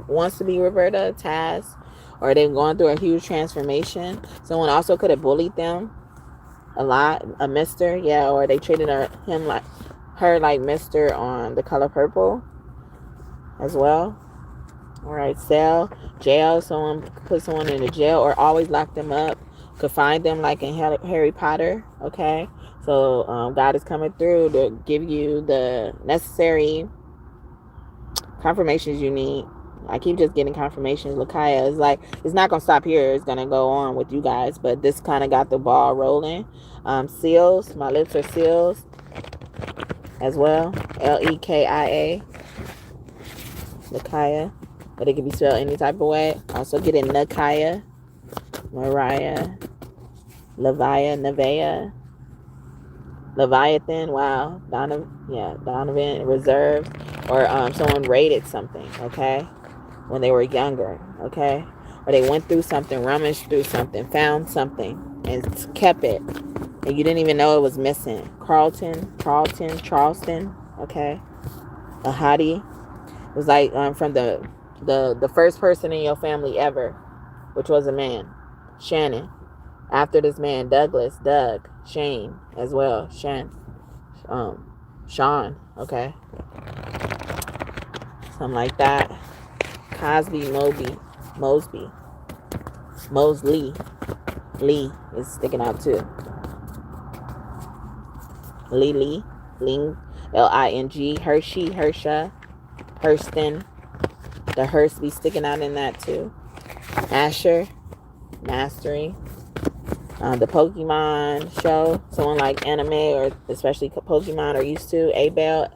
wants to be Roberta. Taz, or they've gone through a huge transformation. Someone also could have bullied them a lot, a Mister, yeah, or they treated her like Mister on The Color Purple as well. All right, jail, someone put someone in a jail, or always lock them up, could find them like in Harry Potter, okay? So God is coming through to give you the necessary confirmations you need. I keep just getting confirmations. Lakaya is like, it's not going to stop here. It's going to go on with you guys. But this kind of got the ball rolling. Seals. My lips are seals as well. Lekia. Lakaya. But it can be spelled any type of way. Also getting Nakaya. Mariah. Nevea. Leviathan, wow. Donovan, reserved. Or someone raided something, okay? When they were younger, okay? Or they went through something, rummaged through something, found something, and kept it. And you didn't even know it was missing. Charleston, okay? A hottie. It was like from the first person in your family ever, which was a man. Shannon. After this man, Doug, Shane as well. Sean, okay. Something like that. Cosby, Mosley. Lee is sticking out too. Ling, L-I-N-G. Hershey, Hersha, Hurston. The Hearst be sticking out in that too. Asher, Mastery. The Pokemon show, someone like anime, or especially Pokemon are used to. Abel,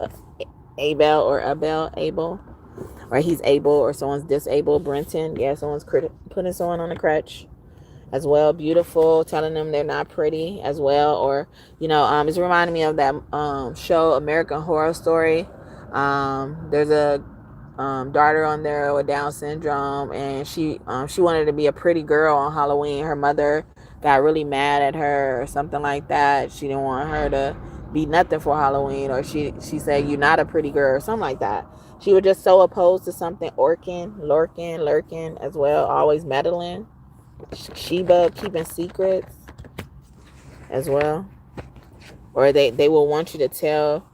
or he's able, or someone's disabled. Brenton, yeah, someone's putting someone on a crutch as well. Beautiful, telling them they're not pretty as well. Or it's reminding me of that show American Horror Story. There's a daughter on there with Down syndrome, and she wanted to be a pretty girl on Halloween. Her mother got really mad at her or something like that. She didn't want her to be nothing for Halloween, or she said, "You're not a pretty girl," or something like that. She was just so opposed to something. Lurking as well, always meddling. Sheba, keeping secrets as well. Or they will want you to tell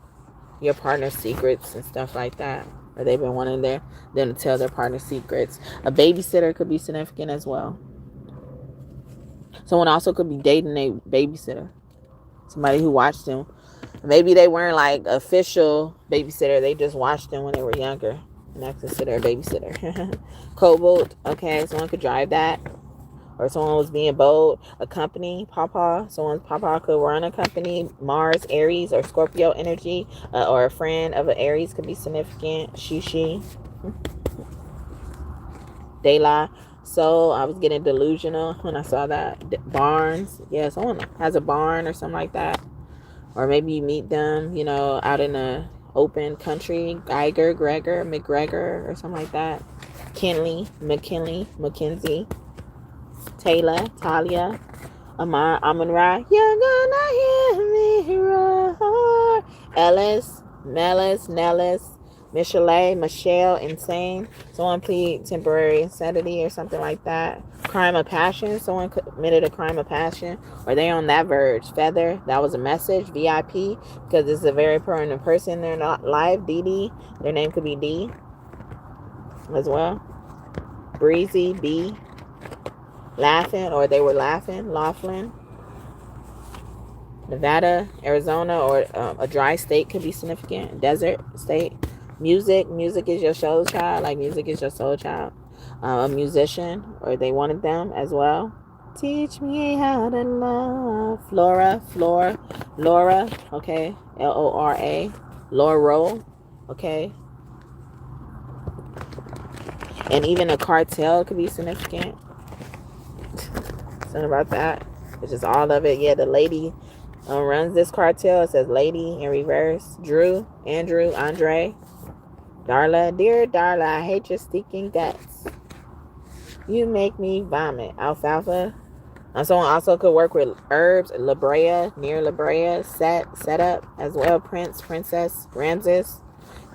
your partner's secrets and stuff like that. Or they've been wanting them to tell their partner's secrets. A babysitter could be significant as well. Someone also could be dating a babysitter. Somebody who watched them. Maybe they weren't like official babysitter. They just watched them when they were younger. And that's considered a babysitter. Cobalt. Okay, someone could drive that. Or someone was being bold. A company, Papa. Someone's Papa could run a company. Mars, Aries, or Scorpio energy. Or a friend of an Aries could be significant. She. Daylight. So I was getting delusional when I saw that. Barns. Yeah, someone has a barn or something like that. Or maybe you meet them, you know, out in a open country. Geiger, Gregor, McGregor, or something like that. Kinley, McKinley, Mackenzie. Taylor, Talia, Amon-Ra, you're gonna hear me roar. Ellis, Melis, Nellis, Michelle, Insane. Someone plead temporary insanity or something like that. Crime of passion. Someone committed a crime of passion. Or they on that verge. Feather. That was a message. VIP. Because it's a very important person in their life. Dee. Their name could be D as well. Breezy. B. Laughing. Or they were laughing. Laughlin. Nevada. Arizona. Or a dry state could be significant. Desert state. Music is your soul child. Like music is your soul child. A musician, or they wanted them as well. Teach me how to love. Laura, okay. Lora, Laurel, okay. And even a cartel could be significant. Something about that. It's just all of it. Yeah, the lady runs this cartel. It says lady in reverse. Drew, Andrew, Andre. Darla, dear Darla, I hate your stinking guts. You make me vomit. Alfalfa. Someone also could work with herbs. La Brea, near La Brea. Set up as well. Prince, princess, Ramses.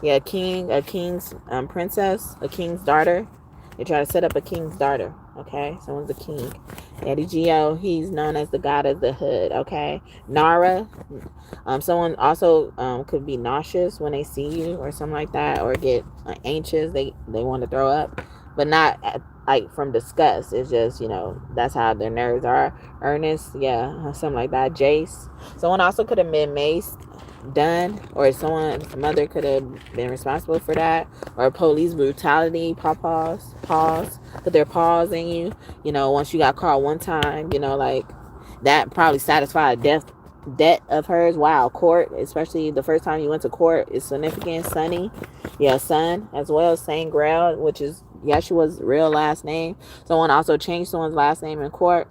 Yeah, king, a king's princess, a king's daughter. They try to set up a king's daughter. Okay, someone's a king. Eddie Gio, he's known as the god of the hood. Okay, Nara. Someone also could be nauseous when they see you or something like that, or get anxious. They want to throw up, but not like from disgust. It's just, you know, that's how their nerves are. Ernest, yeah, something like that. Jace. Someone also could have been maced, done, or someone's mother could have been responsible for that, or police brutality. Pause. Put their paws in you. You know, once you got caught one time, you know, like that probably satisfied debt of hers. Wow. Court, especially the first time you went to court, is significant. Sunny, yeah, son as well. Saint Grail, which is Yeshua's real last name. Someone also changed someone's last name in court.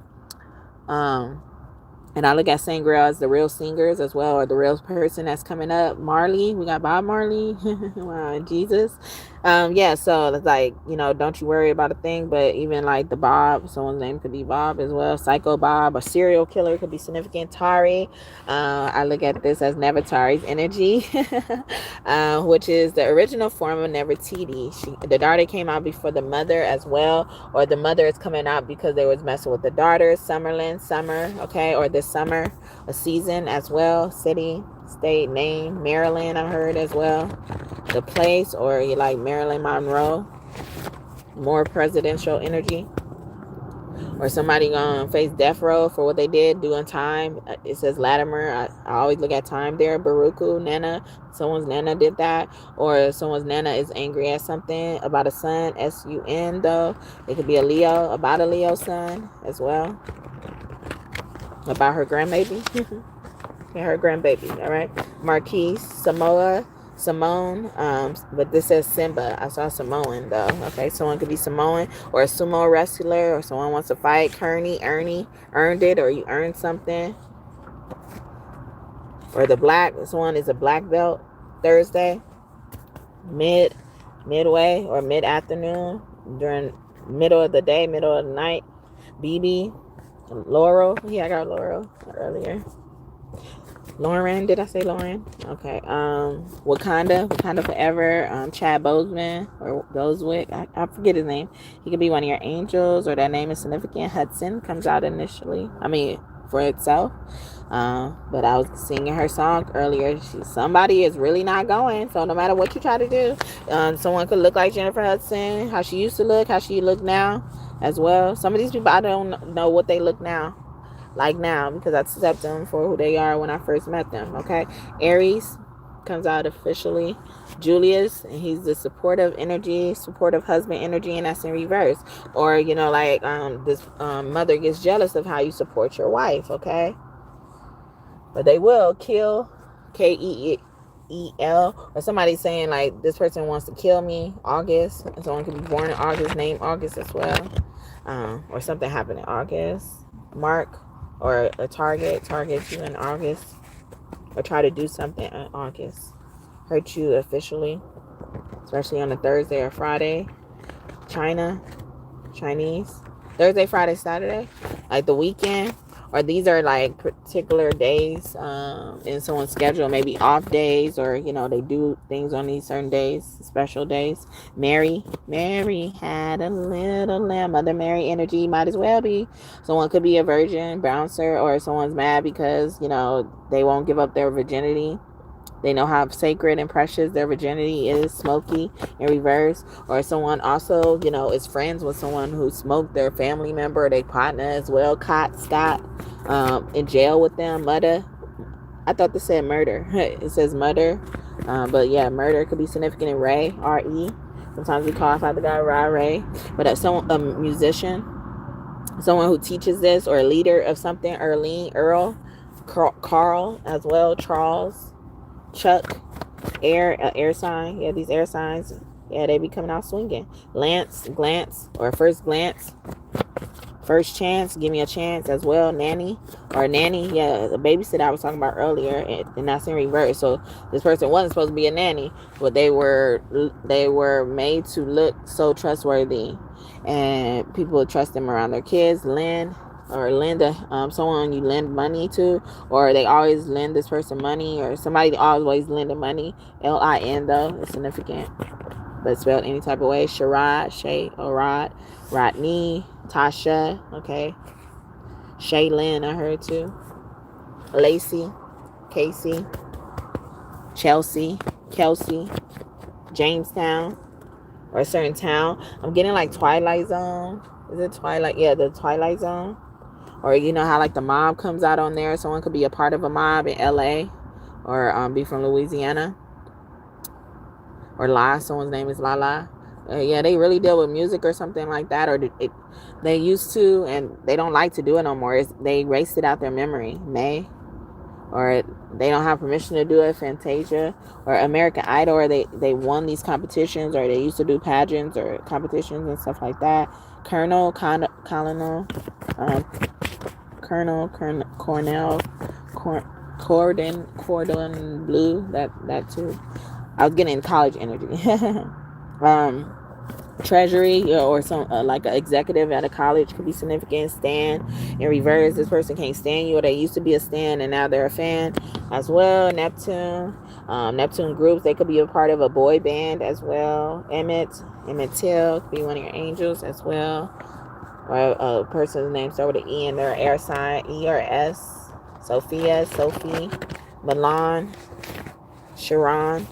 And I look at Saint Grail as the real singers as well, or the real person that's coming up. Marley, we got Bob Marley. Wow, Jesus. Yeah, so it's like, you know, don't you worry about a thing. But even like the Bob, someone's name could be Bob as well. Psycho Bob, a serial killer could be significant. Tari, I look at this as Nefertari's energy, which is the original form of Nefertiti. The daughter came out before the mother as well, or the mother is coming out because they was messing with the daughter. Summerlin, summer, okay, or this summer, a season as well. City, state, name, Maryland, I heard as well. The place, or you like Marilyn Monroe, more presidential energy. Or somebody gonna face death row for what they did doing time. It says Latimer. I always look at time there. Baruchu, Nana. Someone's Nana did that. Or someone's Nana is angry at something about a son. S-U-N though. It could be a Leo, about a Leo son as well. About her grandbaby. Yeah, her grandbaby. All right. Marquise, Samoa, Simone, but this says Simba. I saw Samoan though. Okay, someone could be Samoan, or a sumo wrestler, or someone wants to fight. Kearney, Ernie, earned it, or you earned something. Or the black, someone is a black belt. Thursday, midway, or mid-afternoon, during middle of the day, middle of the night. BB, Laurel. Yeah, I got Laurel earlier. Lauren, did I say Lauren? Okay. Wakanda Forever. Chad Boseman or Bosewick. I forget his name. He could be one of your angels, or that name is significant. Hudson comes out initially. for itself. But I was singing her song earlier. Somebody is really not going. So no matter what you try to do, someone could look like Jennifer Hudson, how she used to look, how she look now as well. Some of these people, I don't know what they look now, like now, because I accept them for who they are when I first met them. Okay, Aries comes out officially. Julius, and he's the supportive energy, supportive husband energy, and that's in reverse. Or like this mother gets jealous of how you support your wife. Okay, but they will kill, Keel, or somebody saying like this person wants to kill me. August, and someone could be born in August, name August as well, or something happened in August. Mark, or a target you in August, or try to do something in August, hurt you officially, especially on a Thursday or Friday. Chinese, Thursday, Friday, Saturday, like the weekend, or these are like particular days in someone's schedule, maybe off days, or they do things on these certain days, special days. Mary had a little lamb. Mother Mary energy might as well be. Someone could be a virgin, bouncer, or someone's mad because they won't give up their virginity. They know how sacred and precious their virginity is. Smoky in reverse. Or someone also, is friends with someone who smoked their family member or their partner as well. Scott, in jail with them. Murder. I thought this said murder. It says murder. But yeah, murder could be significant in Ray, R-E. Sometimes we call Father God Ray. But a musician, someone who teaches this, or a leader of something. Earl, Carl as well. Charles, Chuck, air sign. Yeah, these air signs. Yeah, they be coming out swinging. Lance, glance, or first glance. First chance, give me a chance as well. Nanny, yeah, the babysitter I was talking about earlier, and that's in reverse. So this person wasn't supposed to be a nanny, but they were made to look so trustworthy, and people would trust them around their kids. Lend, or lend someone you lend money to, or they always lend this person money, or somebody always lending money. Lin though, it's significant, but spelled any type of way. Sherrod, Shay, Orad, Rodney, Tasha, okay. Shaylin, I heard too. Lacey, Casey, Chelsea, Kelsey, Jamestown, or a certain town. I'm getting like Twilight Zone. Is it Twilight? Yeah, the Twilight Zone. Or how like the mob comes out on there. Someone could be a part of a mob in LA, or be from Louisiana. Or someone's name is Lala. Yeah, they really deal with music or something like that, or they used to, and they don't like to do it no more. They erased it out their memory. May, or they don't have permission to do it. Fantasia, or American Idol, or they won these competitions, or they used to do pageants or competitions and stuff like that. Colonel, Cornell, Cordon Bleu, that too. I was getting college energy. Treasury, or some like an executive at a college could be significant. Stan in reverse, this person can't stand you, or they used to be a stan and now they're a fan as well. Neptune groups, they could be a part of a boy band as well. Emmett Till could be one of your angels as well, or a person's name start with an E and they're an air sign. E or S. Sophia, Sophie, Milan, Sharon,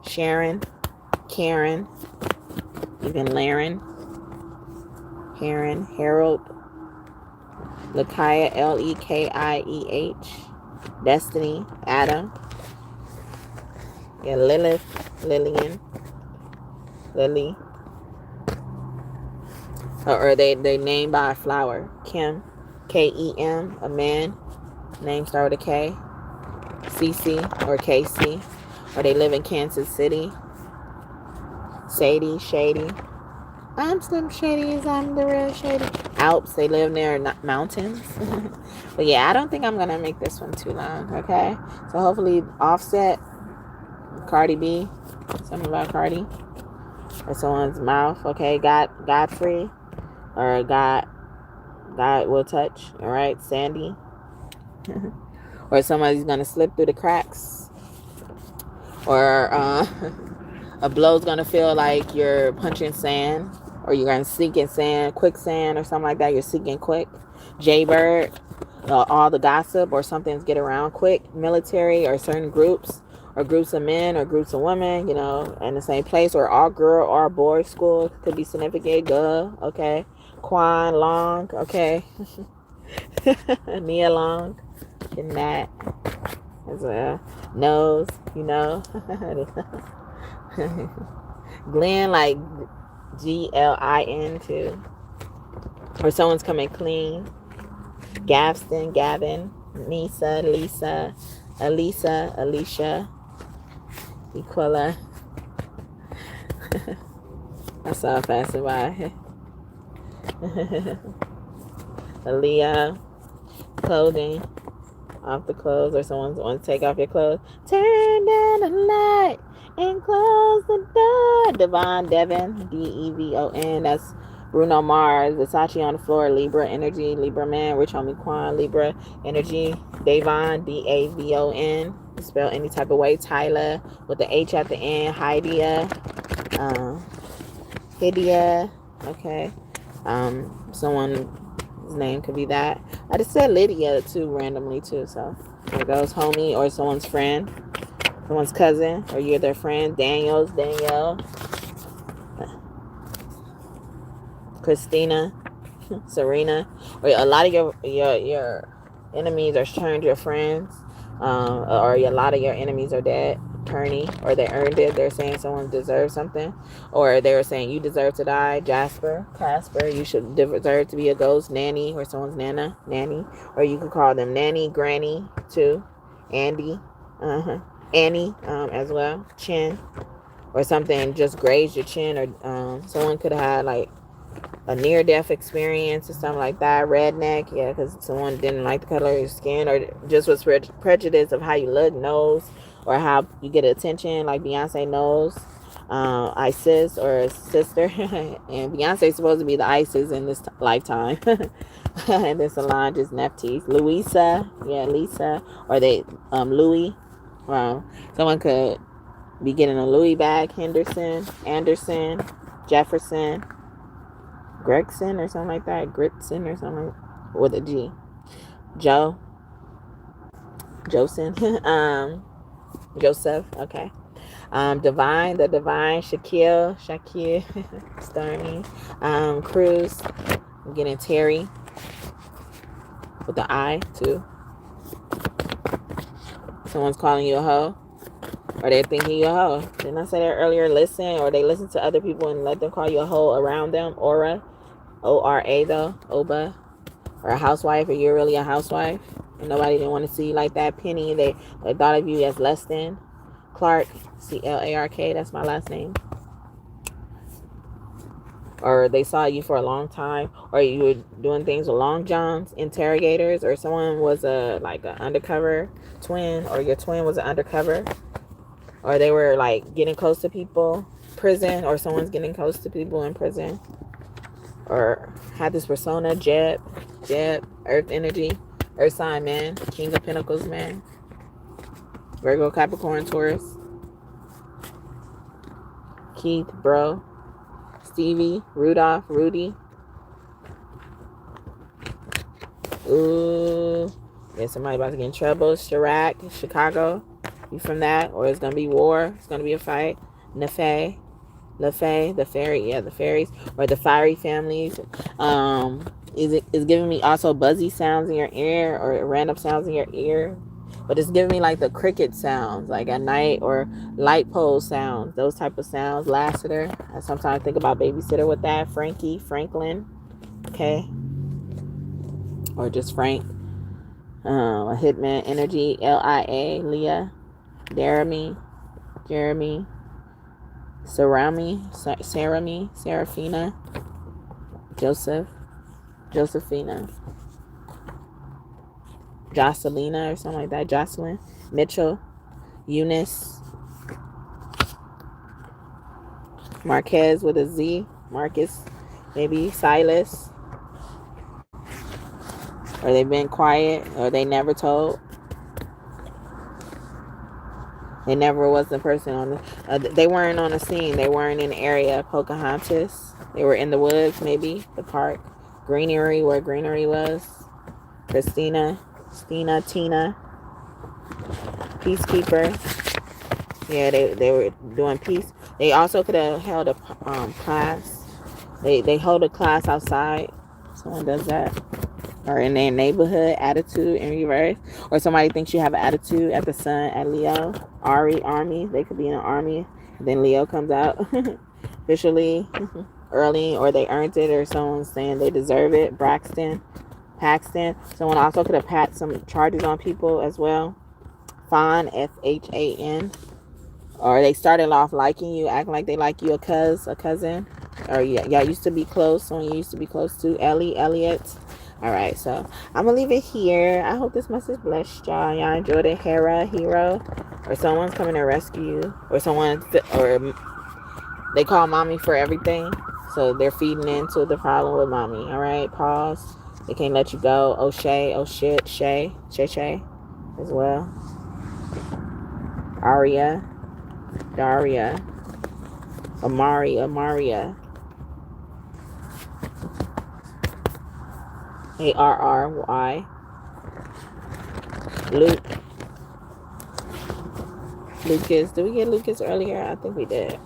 Karen, even Laren, Heron, Harold, Lekiah, Lekieh, Destiny, Adam, yeah, Lilith, Lillian, Lily, or they named by a flower. Kim, Kem, a man, name start with a K. CC or KC, or they live in Kansas City. Sadie, Shady. I'm Slim Shady, I'm the real Shady. Alps, they live near mountains. But yeah, I don't think I'm gonna make this one too long. Okay, so hopefully Offset, Cardi B, something about Cardi, or someone's mouth. Okay, Godfrey, or God will touch. All right, Sandy. Or somebody's gonna slip through the cracks, or a blow's gonna feel like you're punching sand, or you're gonna sink in sand, quicksand, or something like that. You're sinking quick. Jaybird, all the gossip or something's get around quick. Military or certain groups, or groups of men or groups of women, you know, in the same place, or all girl or boy school could be significant. Guh, okay. Quan Long, okay. Nia Long, and that as well. Nose, you know. Glenn, like Glin too. Or someone's coming clean. Gavston, Gavin, Nisa, Lisa, Elisa, Alicia, Equilla. I saw it passing by. Aaliyah, clothing, off the clothes, or someone wants to take off your clothes. Turn down the light and close the door. Devon, Devin, Devon. That's Bruno Mars. Versace on the floor. Libra energy. Libra man. Rich homie Quan. Libra energy. Davon, Davon. Spell any type of way. Tyler with the H at the end. Hydia. Hydia. Okay. Someone's name could be that. I just said Lydia too randomly too. So there goes homie or someone's friend. Someone's cousin, or you're their friend. Danielle, Christina, Serena, or a lot of your enemies are turned your friends, or a lot of your enemies are dead. Kearney, or they earned it. They're saying someone deserves something, or they were saying you deserve to die. Casper, you should deserve to be a ghost. Nanny, or someone's nanny, or you could call them nanny, granny too. Andy, Annie, as well. Chin, or something just grazed your chin, or someone could have had like a near-death experience or something like that. Redneck, yeah, because someone didn't like the color of your skin, or just was prejudice of how you look, nose, or how you get attention, like Beyonce knows. Isis, or sister, and Beyonce's supposed to be the Isis in this lifetime. And then Solange is Nephthys. Louisa, yeah, Lisa, or they Louis. Someone could be getting a Louis bag. Henderson, Anderson, Jefferson, Gregson, or something like that. Gritson, or something with a G. Joseph, okay. Divine, the Divine, Shaquille, Stormy, Cruz. I'm getting Terry with the I too. Someone's calling you a hoe, or they're thinking you a hoe. Didn't I say that earlier? Listen, or they listen to other people and let them call you a hoe around them. Aura, O-R-A though, Oba, or a housewife, or you're really a housewife and nobody didn't want to see you like that. Penny, they thought of you as less than. Clark, C-L-A-R-K, that's my last name. Or they saw you for a long time, or you were doing things with long johns, interrogators, or someone was like an undercover twin, or your twin was an undercover, or they were like getting close to people. Prison, or someone's getting close to people in prison, or had this persona. Jeb, Earth energy, Earth sign man, King of Pentacles man, Virgo, Capricorn, Taurus. Keith, bro. Stevie, Rudolph, Rudy. Ooh. Yeah, somebody about to get in trouble. Chirac, Chicago. You from that? Or it's going to be war. It's going to be a fight. Nefe, the fairy. Yeah, the fairies. Or the fiery families. It's giving me also buzzy sounds in your ear, or random sounds in your ear. But it's giving me like the cricket sounds, like at night, or light pole sounds, those type of sounds. Lassiter. I sometimes think about babysitter with that. Frankie, Franklin. Okay. Or just Frank. A hitman energy. L-I-A. Leah. Jeremy. Seraphina. Josephina. Jocelina, or something like that. Jocelyn. Mitchell. Eunice. Marquez with a Z. Marcus. Maybe. Silas. Or they've been quiet, or they never told. They never was the person on the... they weren't on the scene. They weren't in the area. Pocahontas. They were in the woods, maybe. The park. Greenery, where greenery was. Christina, Tina, Peacekeeper. Yeah, they were doing peace. They also could have held a class. They hold a class outside. Someone does that. Or in their neighborhood, attitude in reverse. Or somebody thinks you have an attitude at the sun at Leo. Army. They could be in an army. Then Leo comes out officially early, or they earned it, or someone's saying they deserve it. Paxton. Someone also could have pat some charges on people as well. Fawn, Fan. Or they started off liking you, acting like they like you, a cousin. Or y'all used to be close, someone you used to be close to. Elliot. Alright, so I'm gonna leave it here. I hope this message blessed y'all. Y'all enjoyed it. Hero. Or someone's coming to rescue you. Or they call mommy for everything. So they're feeding into the problem with mommy. Alright, pause. They can't let you go. Oh shit, Shay as well. Aria, Daria, Amaria, ARRY, Lucas. Did we get Lucas earlier? I think we did.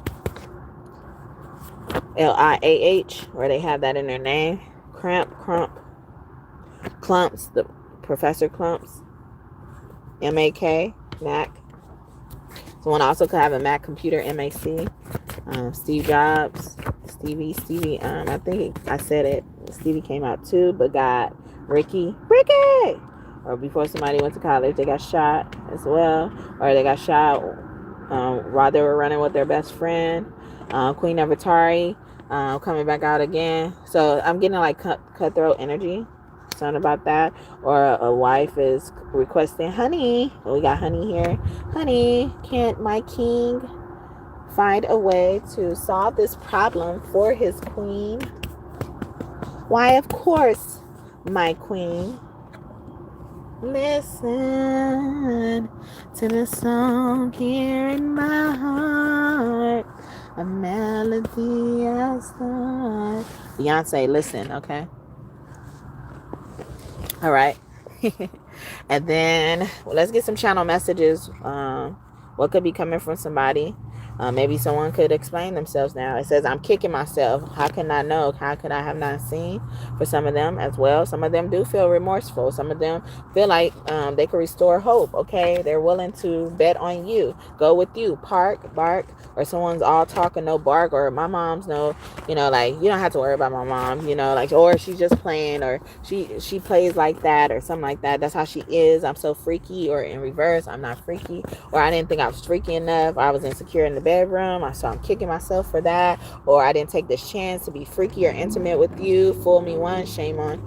LIAH, where they have that in their name. Clumps, the Professor Clumps. MAK, Mac. Someone also could have a Mac computer, MAC. Steve Jobs, Stevie. I think I said it. Stevie came out too, but got Ricky. Or before somebody went to college, they got shot as well. Or they got shot while they were running with their best friend. Queen of Atari coming back out again. So I'm getting like cutthroat energy. Something about that. Or a wife is requesting, honey. We got honey here. Honey, can't my king find a way to solve this problem for his queen? Why, of course, my queen. Listen to the song here in my heart. A melody I start. Beyonce, listen, okay? All right. And then let's get some channel messages. What could be coming from somebody? Maybe someone could explain themselves now. It says, I'm kicking myself. How can I know? How could I have not seen? For some of them as well. Some of them do feel remorseful. Some of them feel like they could restore hope. Okay. They're willing to bet on you. Go with you. Bark. Or someone's all talk and no bark. Or my mom's no, like, you don't have to worry about my mom, like, or she's just playing, or she plays like that, or something like that. That's how she is. I'm so freaky. Or in reverse, I'm not freaky. Or I didn't think I was freaky enough. I was insecure in the bedroom. So I'm kicking myself for that. Or I didn't take this chance to be freaky or intimate with you. Fool me once, shame on.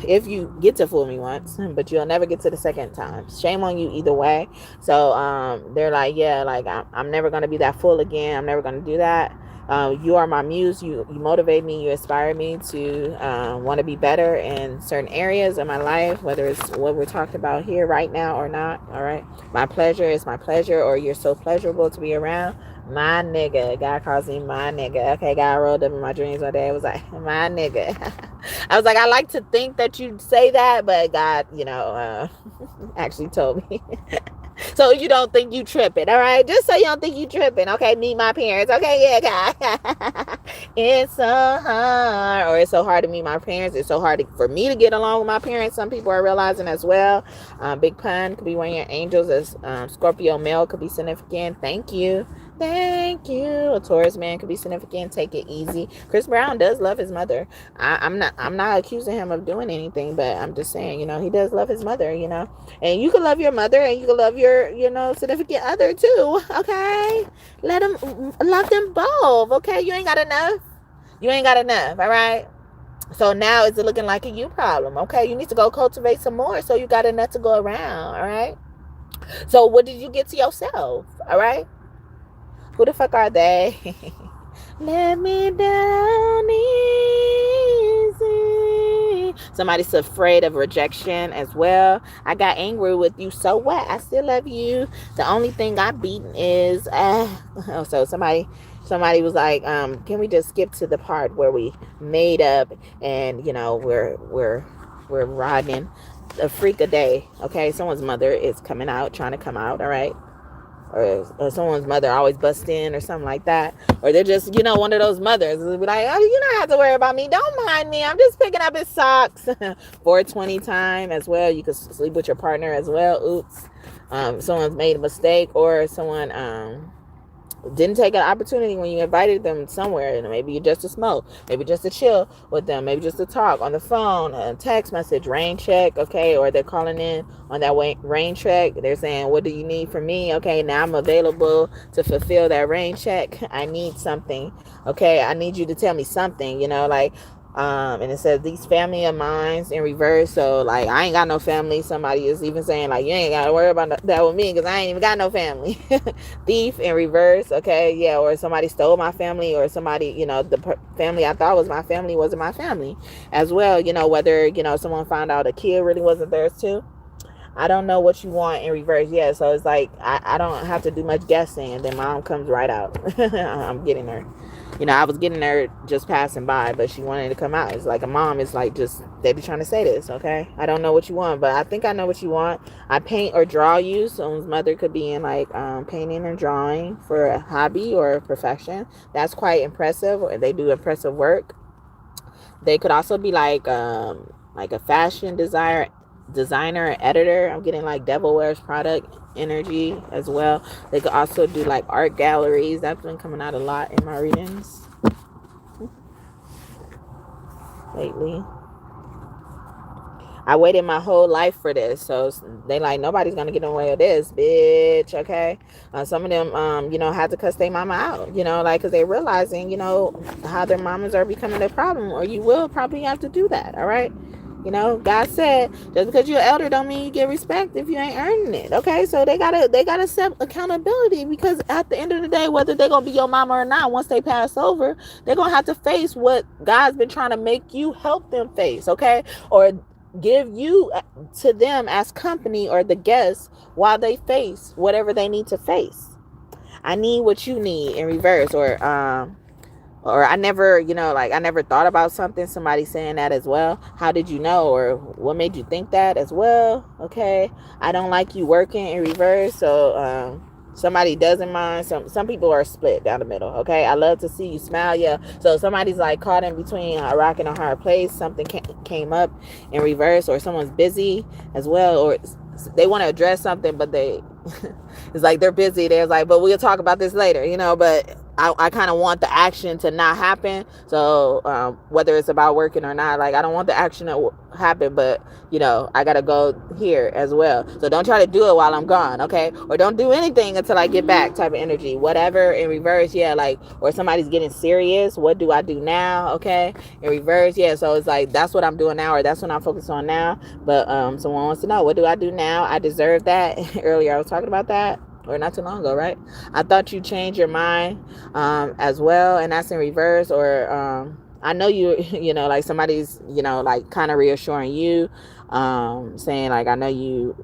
If you get to fool me once, but you'll never get to the second time. Shame on you either way. So they're like, yeah, like I'm never gonna be that fool again. I'm never gonna do that. You are my muse. You motivate me. You inspire me to want to be better in certain areas of my life, whether it's what we're talking about here right now or not. All right. My pleasure is my pleasure, or you're so pleasurable to be around. My nigga. God calls me my nigga. Okay, God rolled up in my dreams one day. It was like, my nigga. I was like, I like to think that you'd say that, but God, actually told me. So you don't think you tripping, all right? Just so you don't think you tripping, okay? Meet my parents, okay? Yeah, God. It's so hard. Or it's so hard to meet my parents. It's so hard for me to get along with my parents. Some people are realizing as well. Big pun could be one of your angels. As Scorpio male could be significant. Thank you. A Taurus man could be significant. Take it easy. Chris Brown does love his mother. I'm not accusing him of doing anything, but I'm just saying, he does love his mother, and you can love your mother and you can love your, significant other too. Okay. Let them love them both. Okay. You ain't got enough. All right. So now it's looking like a you problem. Okay. You need to go cultivate some more. So you got enough to go around. All right. So what did you get to yourself? All right. Who the fuck are they? Let me down easy. Somebody's afraid of rejection as well. I got angry with you. So what? I still love you. The only thing I beaten is so somebody was like, can we just skip to the part where we made up and we're we're riding a freak a day. Okay, someone's mother is coming out, trying to come out. All right, or someone's mother always busts in or something like that, or they're just, one of those mothers will be like, oh, you don't have to worry about me, don't mind me, I'm just picking up his socks. 420 time as well. You could sleep with your partner as well. Oops. Someone's made a mistake, or someone didn't take an opportunity when you invited them somewhere, and maybe just to smoke, maybe just to chill with them, maybe just to talk on the phone, a text message, rain check, okay, or they're calling in on that rain check. They're saying, what do you need from me? Okay, now I'm available to fulfill that rain check. I need something. Okay, I need you to tell me something, and it says these family of mines in reverse. So like, I ain't got no family. Somebody is even saying like, you ain't got to worry about that with me because I ain't even got no family. Thief in reverse. Okay, yeah, or somebody stole my family, or somebody, the family I thought was my family wasn't my family as well. Whether someone found out a kid really wasn't theirs too. I don't know what you want in reverse. Yeah, so it's like I don't have to do much guessing, and then mom comes right out. I'm getting her. I was getting her just passing by, but she wanted to come out. It's like a mom is like, just, they be trying to say this, okay? I don't know what you want, but I think I know what you want. I paint or draw you. Someone's mother could be in like painting and drawing for a hobby or a profession. That's quite impressive. Or they do impressive work. They could also be like a fashion designer or editor. I'm getting like Devil Wears product energy as well. They could also do like art galleries. That's been coming out a lot in my readings lately. I waited my whole life for this, so they like, nobody's gonna get away with this, bitch. Okay, some of them had to cuss their mama out, because they realizing how their mamas are becoming a problem, or you will probably have to do that. All right. God said, just because you're elder don't mean you get respect if you ain't earning it. Okay, so they gotta set accountability, because at the end of the day, whether they're gonna be your mama or not, once they pass over, they're gonna have to face what God's been trying to make you help them face. Okay, or give you to them as company or the guests while they face whatever they need to face. I need what you need in reverse, or I never, I never thought about something, somebody saying that as well. How did you know? Or what made you think that as well? Okay. I don't like you working in reverse. So, somebody doesn't mind. Some people are split down the middle. Okay. I love to see you smile. Yeah. So somebody's like caught in between a rock and a hard place. Something came up in reverse, or someone's busy as well, or they want to address something, but it's like they're busy. They're like, but we'll talk about this later, but I kind of want the action to not happen. So whether it's about working or not, like, I don't want the action to happen, but I gotta go here as well. So don't try to do it while I'm gone, okay? Or don't do anything until I get back, type of energy. Whatever in reverse, yeah, like, or somebody's getting serious. What do I do now? Okay, in reverse, yeah. So it's like, that's what I'm doing now, or that's what I'm focused on now. But someone wants to know, what do I do now? I deserve that. Earlier I was talking about that, or not too long ago, right? I thought you changed your mind as well, and that's in reverse. Or I know you, like somebody's, like kind of reassuring you, saying like, I know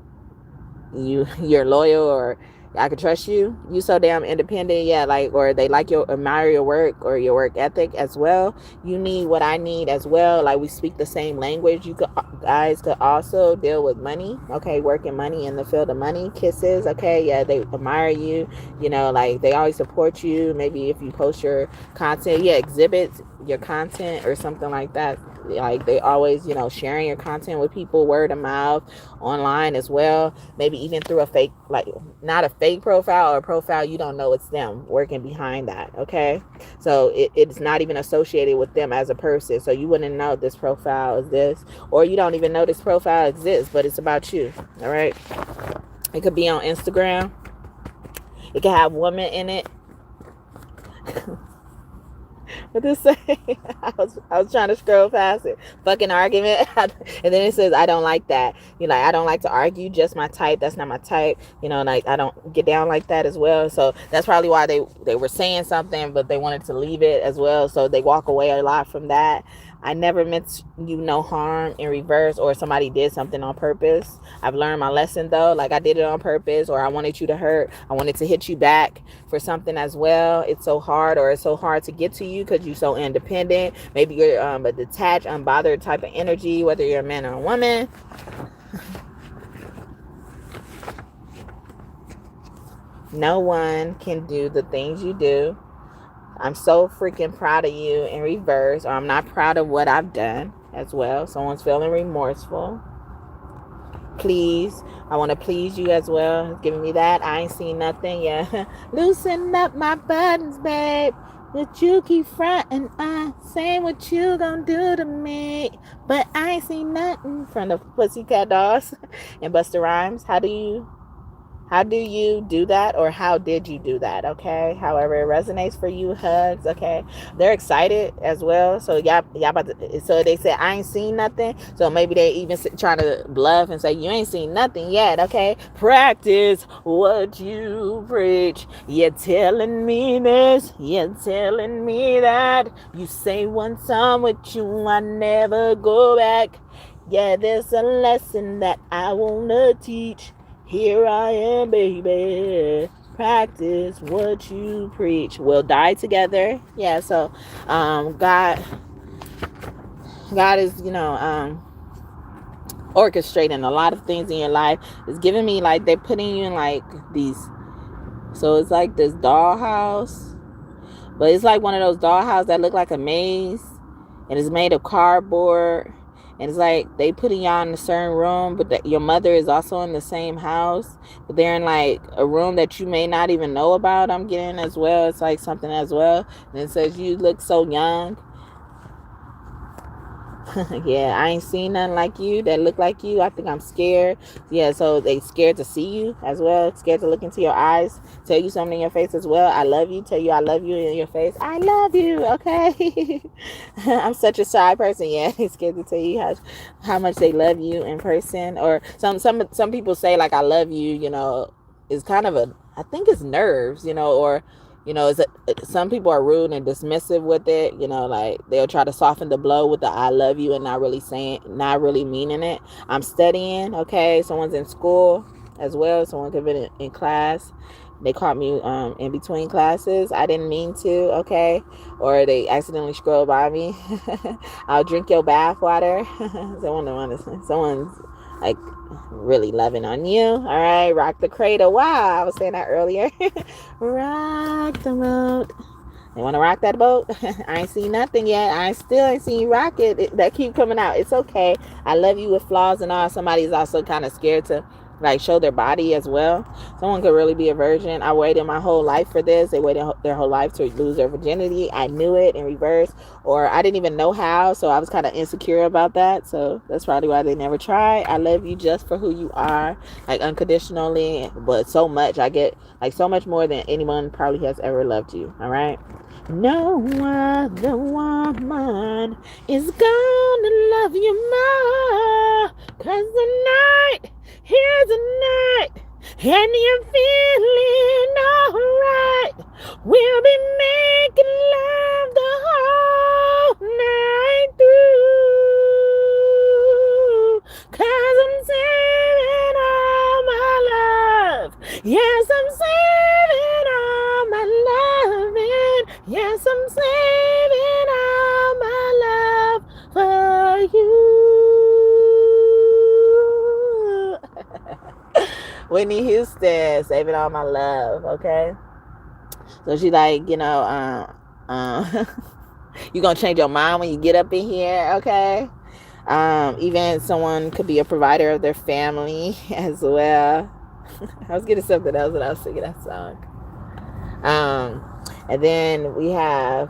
you're loyal, or I can trust you. You so damn independent. Yeah, like, or they admire your work or your work ethic as well. You need what I need as well. Like, we speak the same language. You guys could also deal with money. Okay, working money in the field of money. Kisses. Okay, yeah, they admire you. Like, they always support you. Maybe if you post your content, yeah, exhibit your content or something like that. Like, they always, sharing your content with people, word of mouth, online as well. Maybe even through a fake, like, not a fake profile, or a profile you don't know it's them working behind that. Okay, so it's not even associated with them as a person, so you wouldn't know this profile is this, or you don't even know this profile exists, but it's about you. All right, it could be on Instagram. It could have women in it. What does it say? I was trying to scroll past it. Fucking argument. And then it says, I don't like that. I don't like to argue, just my type. That's not my type. Like, I don't get down like that as well. So that's probably why they were saying something, but they wanted to leave it as well. So they walk away a lot from that. I never meant you no harm in reverse, or somebody did something on purpose. I've learned my lesson though. Like I did it on purpose, or I wanted you to hurt. I wanted to hit you back for something as well. It's so hard, or it's so hard to get to you because you're so independent. Maybe you're a detached, unbothered type of energy, whether you're a man or a woman. No one can do the things you do. I'm so freaking proud of you in reverse, or I'm not proud of what I've done as well. Someone's feeling remorseful. Please, I want to please you as well. It's giving me that. I ain't seen nothing. Yeah. Loosen up my buttons, babe. But you keep fronting. I saying what you gonna do to me. But I ain't seen nothing from the Pussycat Dolls and Busta Rhymes. How do you do that, or how did you do that? Okay, however it resonates for you. Hugs. Okay, they're excited as well. So y'all about to, so they said I ain't seen nothing, so maybe they even trying to bluff and say you ain't seen nothing yet. Okay, practice what you preach. You're telling me this, you're telling me that. You say once I'm with you, I never go back. Yeah, there's a lesson that I wanna teach. Here I am, baby. Practice what you preach. We'll die together. Yeah, so God is, orchestrating a lot of things in your life. It's giving me like they're putting you in like these, so it's like this dollhouse, but it's like one of those dollhouses that look like a maze, and it's made of cardboard. And it's like they putting y'all in a certain room, but your mother is also in the same house. But they're in like a room that you may not even know about. I'm getting as well. It's like something as well. And it says you look so young. Yeah, I ain't seen nothing like you that look like you. I think I'm scared. Yeah, so they scared to see you as well. Scared to look into your eyes. Tell you something in your face as well. I love you. Tell you I love you in your face. I love you. Okay. I'm such a shy person. Yeah, they're scared to tell you how much they love you in person. Or some people say like I love you. It's kind of I think it's nerves. Or some people are rude and dismissive with it. Like they'll try to soften the blow with the I love you and not really meaning it. I'm studying. Okay, someone's in school as well. Someone could be in class. They caught me in between classes. I didn't mean to. Okay, or they accidentally scrolled by me. I'll drink your bath water. Someone's like really loving on you. All right, rock the cradle. Wow, I was saying that earlier. Rock the boat. They want to rock that boat? I ain't seen nothing yet. I still ain't seen you rock it. That keep coming out. It's okay. I love you with flaws and all. Somebody's also kind of scared to like show their body as well. Someone could really be a virgin. I waited my whole life for this. They waited their whole life to lose their virginity. I knew it in reverse, or I didn't even know how, so I was kind of insecure about that. So that's probably why they never tried. I love you just for who you are, like unconditionally, but so much. I get like so much more than anyone probably has ever loved you. All right. No other woman is gonna love you more, 'cause tonight, here's a night, and you're feeling alright. We'll be making love the whole night through, 'cause I'm saving all my love. Yes, I'm saving all my loving. Yes, I'm saving all my love for you. Whitney Houston, saving all my love. Okay, so she like, you gonna change your mind when you get up in here. Okay, even someone could be a provider of their family as well. I was getting something else when I was singing that song. And then we have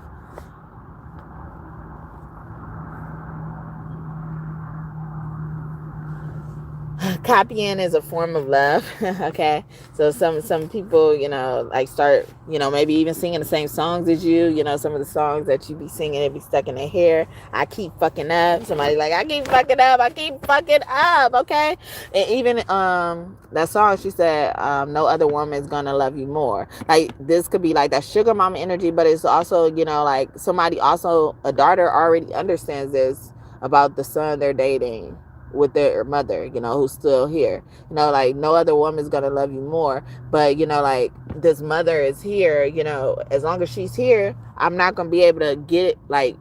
copying is a form of love. Okay, so some people, you know, like start, you know, maybe even singing the same songs as you. You know, some of the songs that you be singing, it be stuck in their hair. I keep fucking up. Somebody like, I keep fucking up. I keep fucking up. Okay, and even that song, she said, no other woman is gonna love you more. Like, this could be like that sugar mama energy, but it's also, you know, like somebody also, a daughter already understands this about the son they're dating with their mother, you know, who's still here. You know, like, no other woman's gonna love you more. But, you know, like, this mother is here, you know, as long as she's here, I'm not gonna be able to get, like,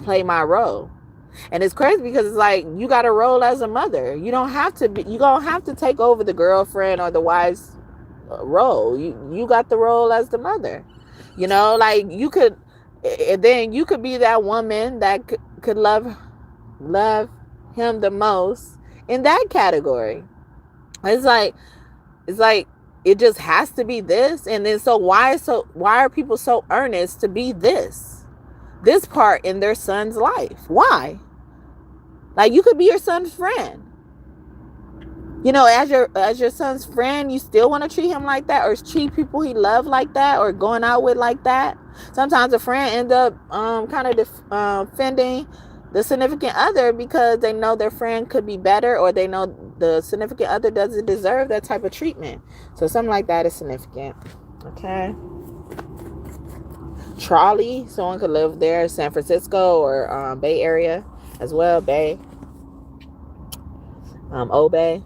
play my role. And it's crazy because it's like, you got a role as a mother. You don't have to be, you don't have to take over the girlfriend or the wife's role. You got the role as the mother. You know, like, you could, and then you could be that woman that could love him the most in that category. It's like it just has to be this. And then so why are people so earnest to be this part in their son's life? Why? Like, you could be your son's friend. You know, as your son's friend, you still want to treat him like that, or treat people he loved like that, or going out with like that. Sometimes a friend end up kind of defending the significant other because they know their friend could be better, or they know the significant other doesn't deserve that type of treatment. So something like that is significant. Okay. Trolley, someone could live there, San Francisco or Bay Area as well. Bay. Old Bay.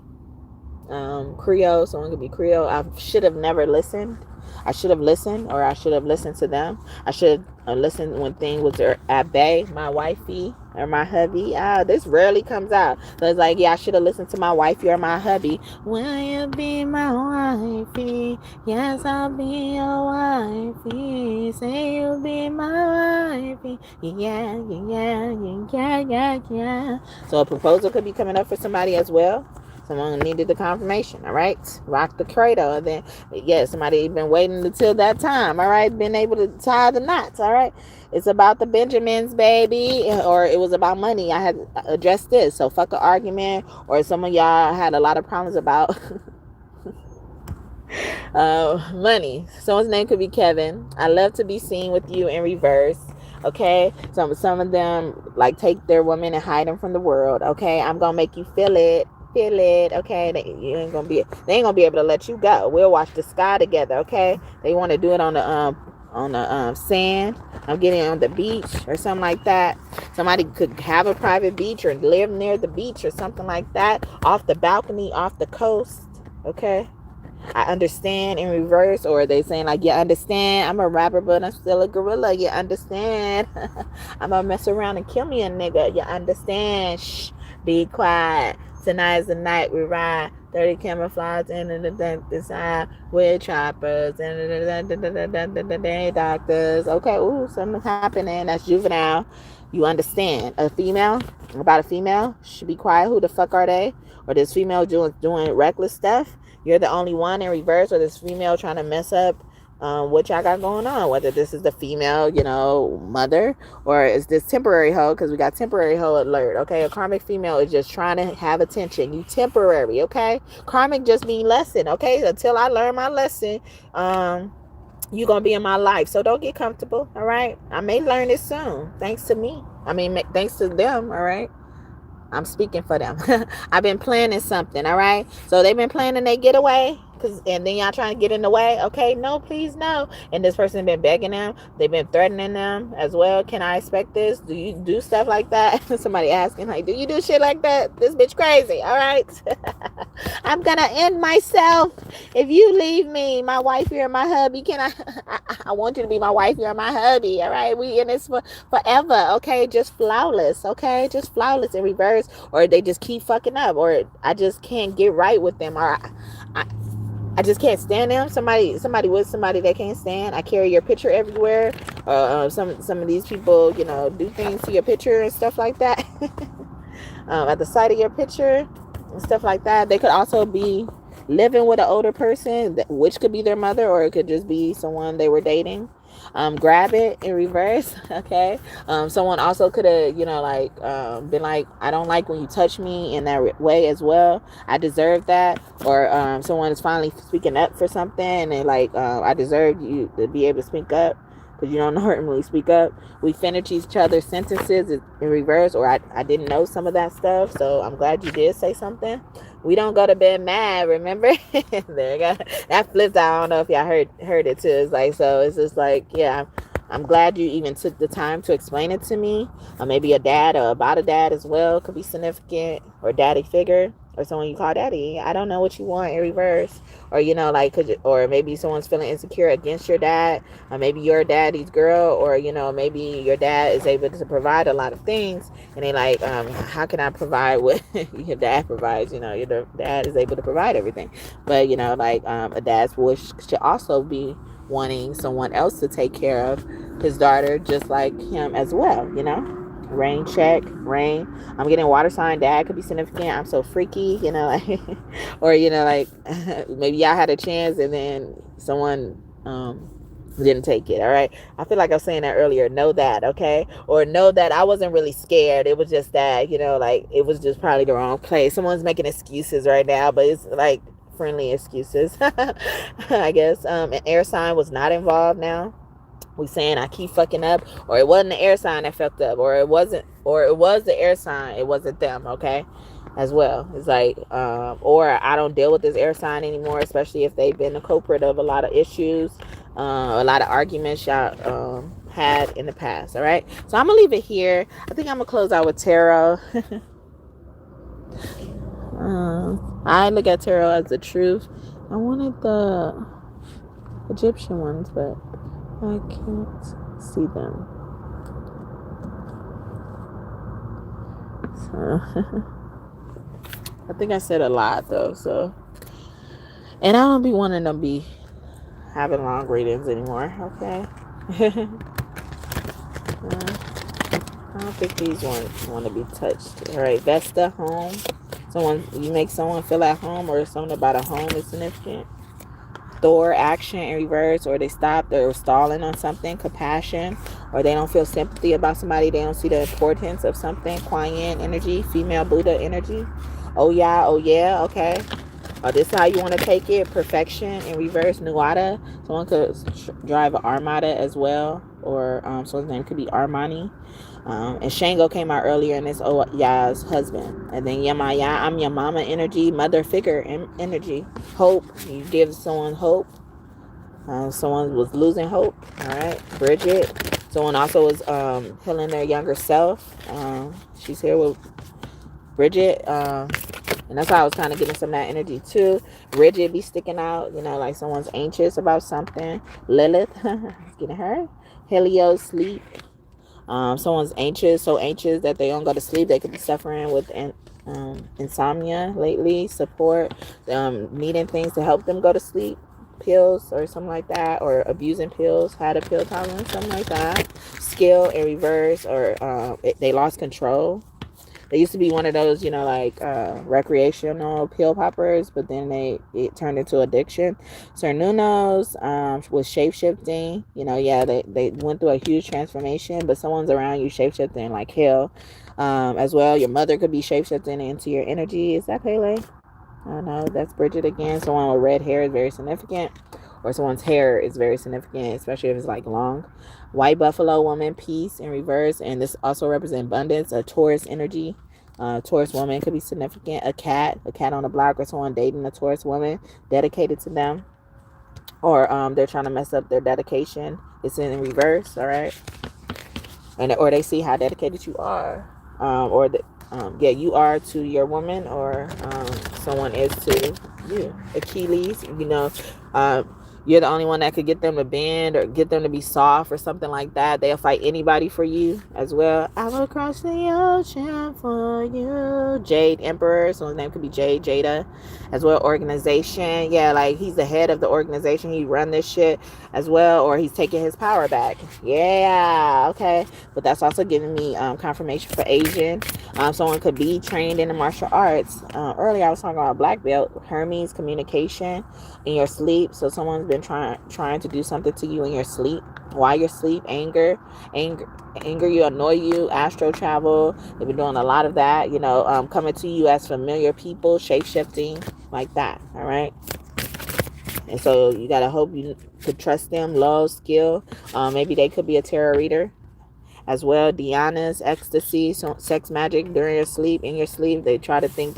Creole, someone could be Creole. I should have never listened. I should have listened, or I should have listened to them. I should have listened when things was at bay, my wifey or my hubby. This rarely comes out. So it's like, yeah, I should have listened to my wifey or my hubby. Will you be my wifey? Yes, I'll be your wifey. Say you'll be my wifey. Yeah. So a proposal could be coming up for somebody as well. Someone needed the confirmation, all right? Rock the cradle. And then, yeah, somebody been waiting until that time, all right? Been able to tie the knots, all right? It's about the Benjamins, baby, or it was about money. I had addressed this. So fuck an argument, or some of y'all had a lot of problems about money. Someone's name could be Kevin. I love to be seen with you in reverse. Okay, some of them like take their woman and hide them from the world. Okay, I'm gonna make you feel it. Okay, they ain't gonna be able to let you go. We'll watch the sky together. Okay, they want to do it on the sand. I'm getting on the beach or something like that. Somebody could have a private beach or live near the beach or something like that, off the balcony, off the coast. Okay, I understand in reverse, or they saying like, you understand, I'm a rapper but I'm still a gorilla. You understand? I'm gonna mess around and kill me a nigga. You understand? Shh, be quiet. Tonight's the night we ride. 30 camouflage in the design with choppers and the doctors. Okay, ooh, something's happening. That's juvenile. You understand? About a female, should be quiet. Who the fuck are they? Or this female doing reckless stuff? You're the only one in reverse, or this female trying to mess up what y'all got going on, whether this is the female, you know, mother, or is this temporary hoe, because we got temporary hoe alert. Okay, a karmic female is just trying to have attention. You temporary. Okay, karmic just mean lesson. Okay, until I learn my lesson, you gonna be in my life, so don't get comfortable. All right, I may learn it soon, thanks to me. Thanks to them. All right, I'm speaking for them. I've been planning something. All right, so they've been planning their getaway, and then y'all trying to get in the way. Okay, no, please, no. And this person been begging them. They've been threatening them as well. Can I expect this? Do you do stuff like that? Somebody asking, like, do you do shit like that? This bitch crazy. All right. I'm gonna end myself if you leave me, my wifey or my hubby. I want you to be my wifey or my hubby. All right, we in this for forever. Okay, just flawless. Okay, just flawless in reverse, or they just keep fucking up, or I just can't get right with them, or I just can't stand them. Somebody with somebody they can't stand. I carry your picture everywhere. Some of these people, you know, do things to your picture and stuff like that. At the side of your picture and stuff like that. They could also be living with an older person, which could be their mother, or it could just be someone they were dating. Grab it in reverse. Okay. Someone also could have, like, been like, I don't like when you touch me in that way as well. I deserve that. Or someone is finally speaking up for something, and like, I deserve you to be able to speak up, because you don't normally speak up. We finish each other's sentences in reverse, or I didn't know some of that stuff, so I'm glad you did say something. We don't go to bed mad, remember? There you go. That flips out. I don't know if y'all heard it too. It's like, so it's just like, yeah, I'm glad you even took the time to explain it to me. Or maybe a dad, or about a dad as well, could be significant, or daddy figure, or someone you call daddy. I don't know what you want in reverse. Or, like, or maybe someone's feeling insecure against your dad, or maybe your daddy's girl, or, maybe your dad is able to provide a lot of things, and they like, how can I provide what your dad provides? Your dad is able to provide everything, but, like, a dad's wish should also be wanting someone else to take care of his daughter, just like him as well. Rain check, rain. I'm getting water sign dad could be significant. I'm so freaky, like, or, like, maybe y'all had a chance and then someone didn't take it. All right. I feel like I was saying that earlier. Know that, okay? Or know that I wasn't really scared. It was just that, like, it was just probably the wrong place. Someone's making excuses right now, but it's like friendly excuses. I guess. An air sign was not involved now. We saying I keep fucking up, or it wasn't the air sign that fucked up, or it was the air sign, it wasn't them, okay, as well. It's like, or I don't deal with this air sign anymore, especially if they've been the culprit of a lot of issues, a lot of arguments y'all had in the past. All right, so I'm gonna leave it here. I think I'm gonna close out with tarot. I look at tarot as the truth. I wanted the Egyptian ones, but I can't see them. So I think I said a lot though, so, and I don't be wanting to be having long readings anymore, okay? I don't think these ones want to be touched. All right, Vesta, home. You make someone feel at home, or something about a home is significant. Thor, action in reverse, or they stopped or stalling on something. Compassion, or they don't feel sympathy about somebody. They don't see the importance of something. Kuan Yin energy, female Buddha energy. Oh yeah, okay. This is how you want to take it. Perfection in reverse, Nuada. Someone could drive an Armada as well, or someone's name could be Armani. And Shango came out earlier, and it's Ya's husband. And then Yamaya, I'm your mama energy, mother figure energy. Hope, you give someone hope. Someone was losing hope. All right, Bridget. Someone also was healing their younger self. She's here with Bridget. And that's how I was kind of getting some of that energy too. Rigid be sticking out, like someone's anxious about something. Lilith, getting her. Helios, sleep. Someone's so anxious that they don't go to sleep. They could be suffering with insomnia lately. Support, needing things to help them go to sleep, pills or something like that, or abusing pills, had a pill tolerance, something like that. Skill in reverse, or they lost control. They used to be one of those, recreational pill poppers, but then it turned into addiction. Cernunos was shape-shifting. They went through a huge transformation, but someone's around you shape-shifting like hell as well. Your mother could be shape-shifting into your energy. Is that Pele? I don't know. That's Bridget again. Someone with red hair is very significant, or someone's hair is very significant, especially if it's like long. White buffalo woman, peace in reverse, and this also represents abundance. A Taurus energy, Taurus woman could be significant. A cat on the block, or someone dating a Taurus woman, dedicated to them, or they're trying to mess up their dedication. It's in reverse. All right, or they see how dedicated you are, you are to your woman, or someone is to you. Achilles, you're the only one that could get them to bend or get them to be soft or something like that. They'll fight anybody for you as well. I will cross the ocean for you. Jade Emperor, so his name could be Jada as well. Organization, like he's the head of the organization. He run this shit as well, or he's taking his power back. Okay. But that's also giving me confirmation for Asian. Someone could be trained in the martial arts. Earlier I was talking about black belt. Hermes, communication in your sleep. So someone's been trying to do something to you in your sleep, while you're asleep. Anger you, annoy you, astral travel. They've been doing a lot of that, coming to you as familiar people, shape-shifting, like that. All right. And so you got to hope you could trust them. Love, skill. Maybe they could be a tarot reader as well. Dhyanas, ecstasy, sex magic during your sleep, in your sleep. They think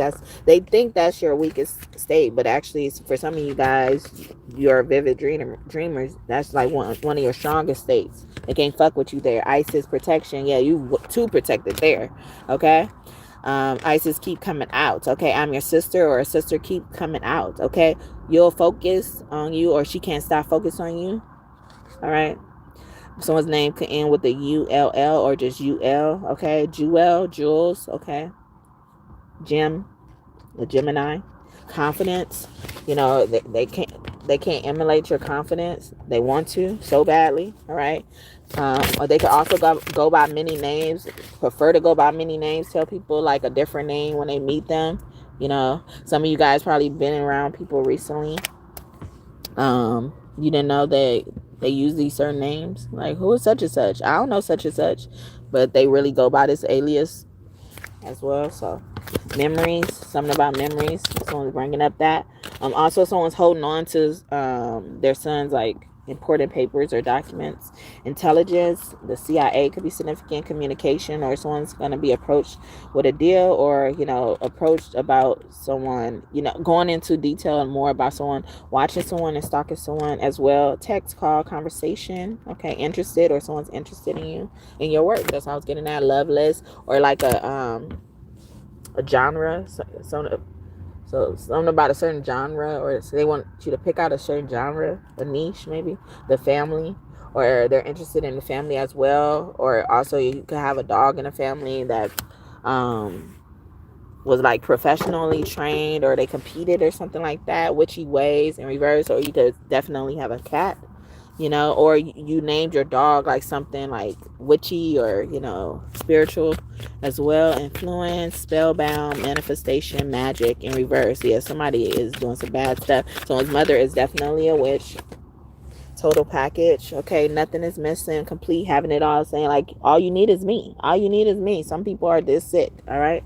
that's your weakest state, but actually for some of you guys, you're vivid dreamers. That's like one of your strongest states. They can't fuck with you there. Isis, protection. Yeah, you too protected there. Okay. Isis, keep coming out. Okay. I'm your sister, or a sister, keep coming out. Okay. You'll focus on you, or she can't stop focus on you. All right. Someone's name could end with a ULL or just UL. Okay. Jewel, Jules. Okay. Jim, the Gemini. Confidence. They can't emulate your confidence. They want to so badly. All right. Or they could also go by many names. Prefer to go by many names. Tell people like a different name when they meet them. Some of you guys probably been around people recently. You didn't know they use these certain names. Like, who is such and such? I don't know such and such, but they really go by this alias as well. So memories, something about memories. Someone's bringing up that. Also, someone's holding on to their son's like important papers or documents. Intelligence, the CIA could be significant. Communication, or someone's going to be approached with a deal, or approached about someone, going into detail and more about someone, watching someone and stalking someone as well. Text, call, conversation. Okay. Interested, or someone's interested in you, in your work. That's how I was getting at. Love list, or like a genre. So something about a certain genre, or so they want you to pick out a certain genre, a niche maybe. The family, or they're interested in the family as well. Or also you could have a dog in a family that was like professionally trained, or they competed or something like that. Witchy ways in reverse. Or you could definitely have a cat, or you named your dog like something like witchy, or spiritual as well. Influence, spellbound, manifestation, magic in reverse. Yeah, somebody is doing some bad stuff. Someone's mother is definitely a witch. Total package. Okay, nothing is missing. Complete, having it all, saying like, all you need is me. All you need is me. Some people are this sick. All right.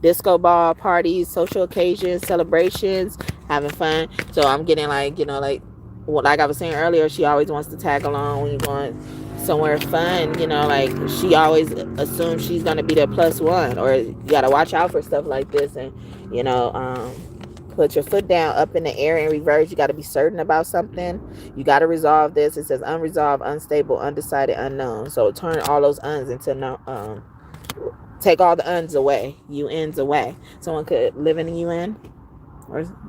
Disco ball, parties, social occasions, celebrations, having fun. So I'm getting like, like I was saying earlier, she always wants to tag along when you're going somewhere fun. Like she always assumes she's going to be the plus one, or you got to watch out for stuff like this. And, put your foot down, up in the air in reverse. You got to be certain about something. You got to resolve this. It says unresolved, unstable, undecided, unknown. So turn all those uns into no. Take all the uns away. UNs away. Someone could live in a UN.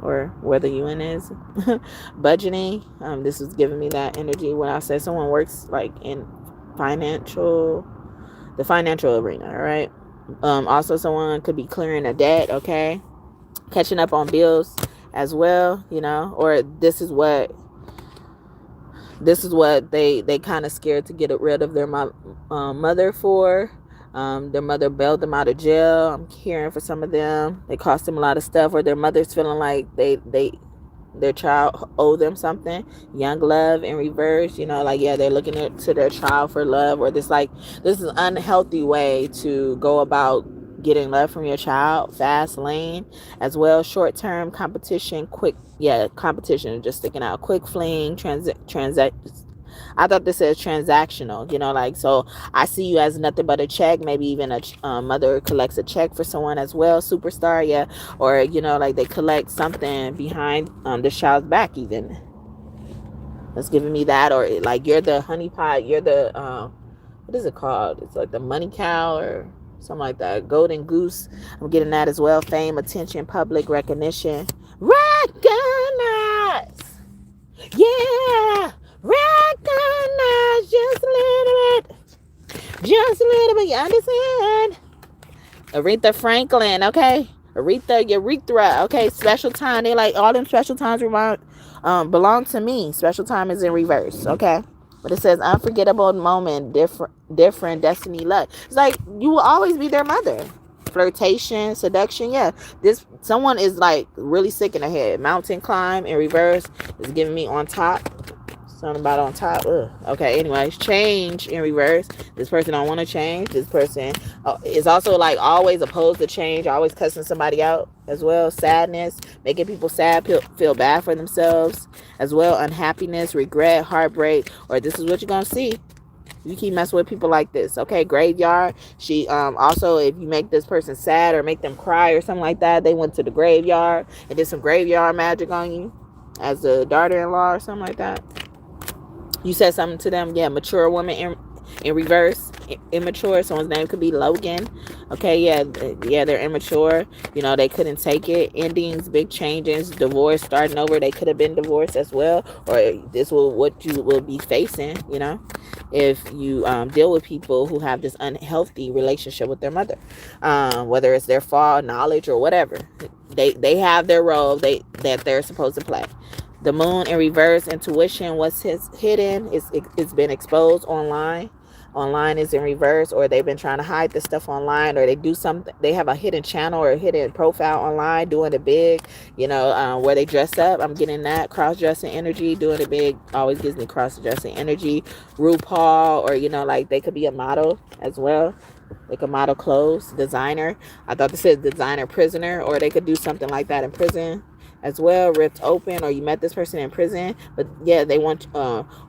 Or where the UN is. Budgeting. This is giving me that energy when I said someone works like in the financial arena. All right. Also someone could be clearing a debt. Okay. Catching up on bills as well. Or this is what they kind of scared to get rid of their mother for. Their mother bailed them out of jail. I'm caring for some of them. They cost them a lot of stuff, or their mother's feeling like their child owe them something. Young love in reverse, they're looking to their child for love, or this is an unhealthy way to go about getting love from your child. Fast lane as well. Short-term competition, competition just sticking out. Quick fling, I thought this says transactional, so I see you as nothing but a check. Maybe even a mother collects a check for someone as well. Superstar, yeah. Or, they collect something behind the child's back even. That's giving me that. Or like you're the honeypot, you're the, what is it called? It's like the money cow or something like that. Golden goose. I'm getting that as well. Fame, attention, public recognition. Recognize. Yeah. Recognize just a little bit. You understand? Aretha Franklin, okay? Urethra, okay? Special time. They like all them special times belong to me. Special time is in reverse, okay? But it says unforgettable moment, different destiny, luck. It's like you will always be their mother. flirtation, seduction. Yeah, someone is like really sick in the head. Mountain climb in reverse is giving me on top. Something about on top. Ugh. Okay, anyways, change in reverse. This person don't want to change. This person is also like always opposed to change, always cussing somebody out as well. Sadness, making people sad, feel bad for themselves as well. Unhappiness, regret, heartbreak, or this is what you're going to see. You keep messing with people like this. Okay, graveyard. She also, if you make this person sad or make them cry or something like that, they went to the graveyard and did some graveyard magic on you as a daughter-in-law or something like that. You said something to them. Yeah, mature woman in reverse. Immature. Someone's name could be Logan. Okay, yeah, they're immature. You know, they couldn't take it. Endings, big changes, divorce, starting over. They could have been divorced as well, or this will what you will be facing. You know, if you deal with people who have this unhealthy relationship with their mother, whether it's their fault, knowledge, or whatever, they have their role that they're supposed to play. The moon in reverse, intuition, what's hidden, it's been exposed online. Online is in reverse, or they've been trying to hide this stuff online, or they do something, they have a hidden channel or a hidden profile online, doing it big, you know, where they dress up. I'm getting that cross-dressing energy, doing it big, always gives me cross-dressing energy. RuPaul, or, you know, like they could be a model as well. They could model clothes, designer. I thought this said designer, prisoner, or they could do something like that in prison as well. Ripped open, or you met this person in prison, but yeah, they want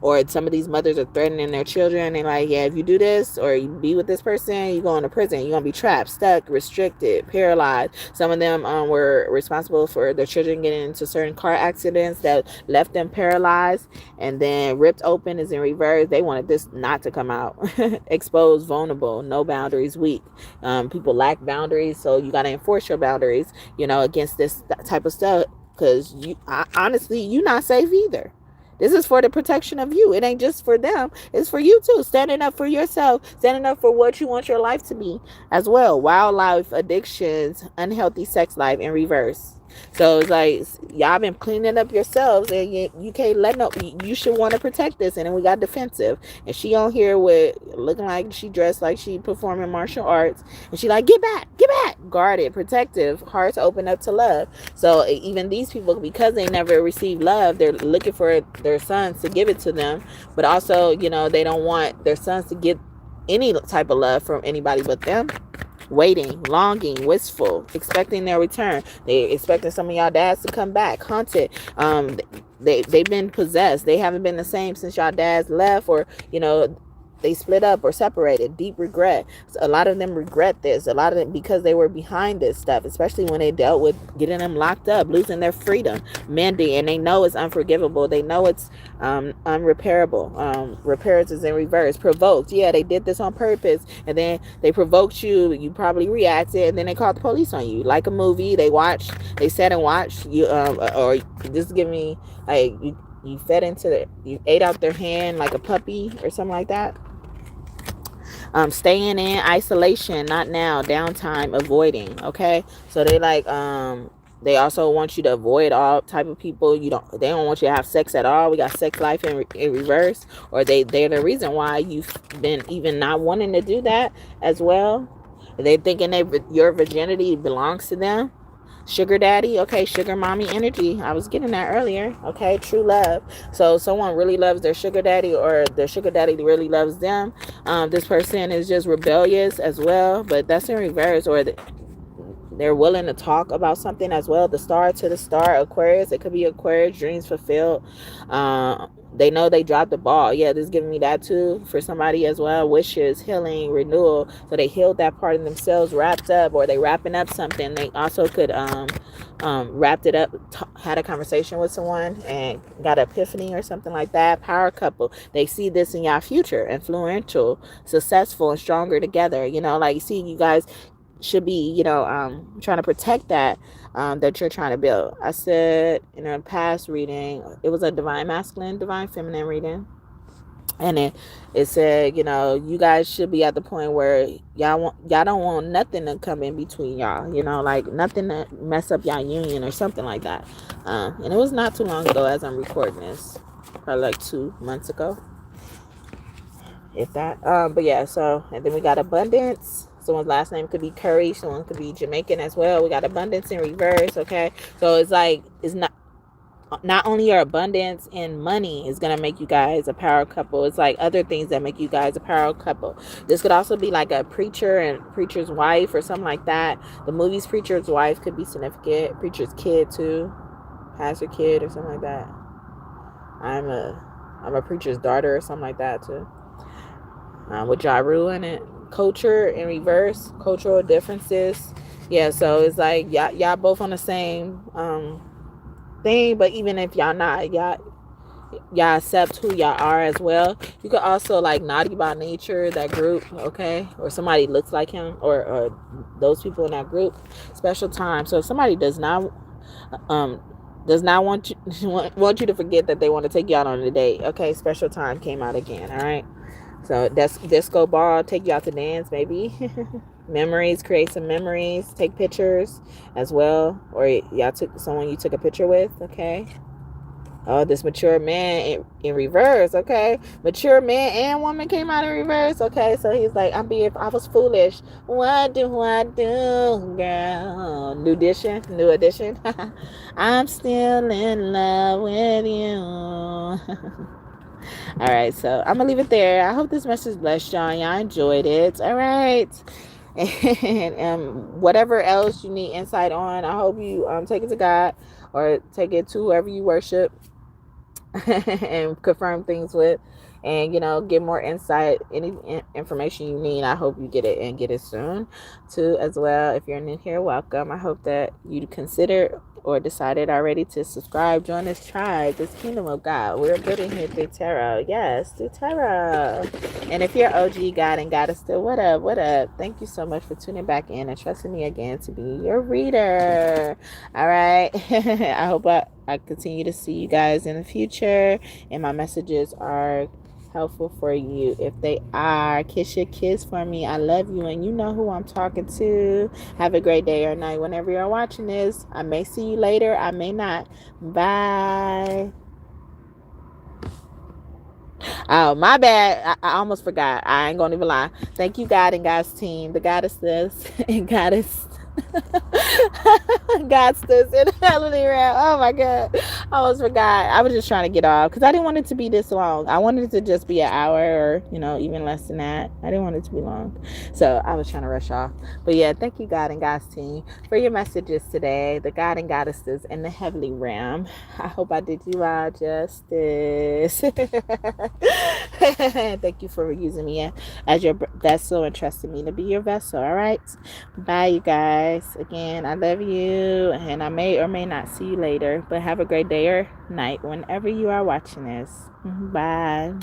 or some of these mothers are threatening their children and like, yeah, if you do this or you be with this person, you're going to prison, you're gonna be trapped, stuck, restricted, paralyzed. Some of them were responsible for their children getting into certain car accidents that left them paralyzed. And then ripped open is in reverse. They wanted this not to come out. Exposed, vulnerable, no boundaries, weak. People lack boundaries, so you got to enforce your boundaries, you know, against this type of stuff. Because honestly, you're not safe either. This is for the protection of you. It ain't just for them. It's for you too. Standing up for yourself. Standing up for what you want your life to be as well. Wildlife, addictions, unhealthy sex life in reverse. So it's like y'all been cleaning up yourselves, and you can't let no. You should want to protect this, and then we got defensive, and she on here with looking like she dressed like she performing martial arts, and she like get back, guarded, protective, hearts open up to love. So even these people, because they never received love, they're looking for their sons to give it to them, but also, you know, they don't want their sons to get any type of love from anybody but them. Waiting, longing, wistful, expecting their return. They expecting some of y'all dads to come back, haunted. They've been possessed. They haven't been the same since y'all dads left, or, you know, they split up or separated. Deep regret. So a lot of them regret this. A lot of them because they were behind this stuff, especially when they dealt with getting them locked up, losing their freedom, mending, and they know it's unforgivable. They know it's unrepairable. Repairs is in reverse. Provoked. Yeah, they did this on purpose, and then they provoked you. You probably reacted, and then they called the police on you. Like a movie, they sat and watched you, or just give me like you fed into you ate out their hand like a puppy or something like that. Staying in isolation, not now, downtime, avoiding. Okay, so they like they also want you to avoid all type of people. They don't want you to have sex at all. We got sex life in reverse, or they're the reason why you've been even not wanting to do that as well. They're thinking your virginity belongs to them. Sugar daddy, okay, sugar mommy energy. I was getting that earlier. Okay, true love. So someone really loves their sugar daddy, or their sugar daddy really loves them. This person is just rebellious as well, but that's in reverse, or they're willing to talk about something as well. The star to the star, Aquarius. It could be Aquarius, dreams fulfilled. They know they dropped the ball. Yeah, this is giving me that too for somebody as well. Wishes, healing, renewal. So they healed that part of themselves, wrapped up, or they wrapping up something. They also could wrapped it up, had a conversation with someone and got an epiphany or something like that. Power couple. They see this in your future. Influential, successful, and stronger together. You know, like, see, you guys should be, you know, trying to protect that you're trying to build. I said in a past reading, it was a divine masculine, divine feminine reading, and it said, you know, you guys should be at the point where y'all don't want nothing to come in between y'all, you know, like nothing to mess up y'all union or something like that. And it was not too long ago as I'm recording this, probably like 2 months ago, if that. But yeah, so, and then we got abundance. Someone's last name could be Curry. Someone could be Jamaican as well. We got abundance in reverse. Okay, so it's like, it's not only your abundance in money is gonna make you guys a power couple. It's like other things that make you guys a power couple. This could also be like a preacher and preacher's wife or something like that. The movie's preacher's wife could be significant. Preacher's kid too, pastor kid or something like that. I'm a preacher's daughter or something like that too. With Jaru in it. Culture in reverse, cultural differences. Yeah, so it's like y'all both on the same thing, but even if y'all not, y'all accept who y'all are as well. You could also like Naughty by Nature, that group, okay, or somebody looks like him, or those people in that group. Special time. So if somebody does not want you to forget that they want to take you out on a date, okay, special time came out again. All right, so that's disco ball, take you out to dance, maybe. Memories, create some memories, take pictures as well, or y'all took someone you took a picture with, okay. Oh, this mature man in reverse, okay. Mature man and woman came out in reverse, okay. So he's like, I was foolish. What do I do, girl? New edition. I'm still in love with you. All right, so I'm gonna leave it there. I hope this message blessed y'all. Y'all enjoyed it. All right. And whatever else you need insight on, I hope you take it to God or take it to whoever you worship and confirm things with, and get more insight, any information you need. I hope you get it and get it soon too as well. If you're new here, welcome. I hope that you consider or decided already to subscribe, join this tribe, this kingdom of God. We're building here through tarot. Yes, through tarot. And if you're OG God and Goddess still, what up? Thank you so much for tuning back in and trusting me again to be your reader. All right. I hope I continue to see you guys in the future, and my messages are helpful for you. If they are, kiss your kids for me. I love you, and you know who I'm talking to. Have a great day or night whenever you're watching this. I may see you later, I may not. Bye. Oh, my bad. I almost forgot. I ain't gonna even lie. Thank you, God and God's team, the goddesses and goddess. God's this in the heavenly realm. Oh my God, I almost forgot. I was just trying to get off because I didn't want it to be this long. I wanted it to just be an hour, or even less than that. I didn't want it to be long, so I was trying to rush off. But yeah, thank you, God and God's team, for your messages today, the God and Goddesses in the heavenly realm. I hope I did you all justice. Thank you for using me as your vessel and trusting me to be your vessel. All right, bye, you guys. Again, I love you, and I may or may not see you later, but have a great day or night whenever you are watching this. Bye.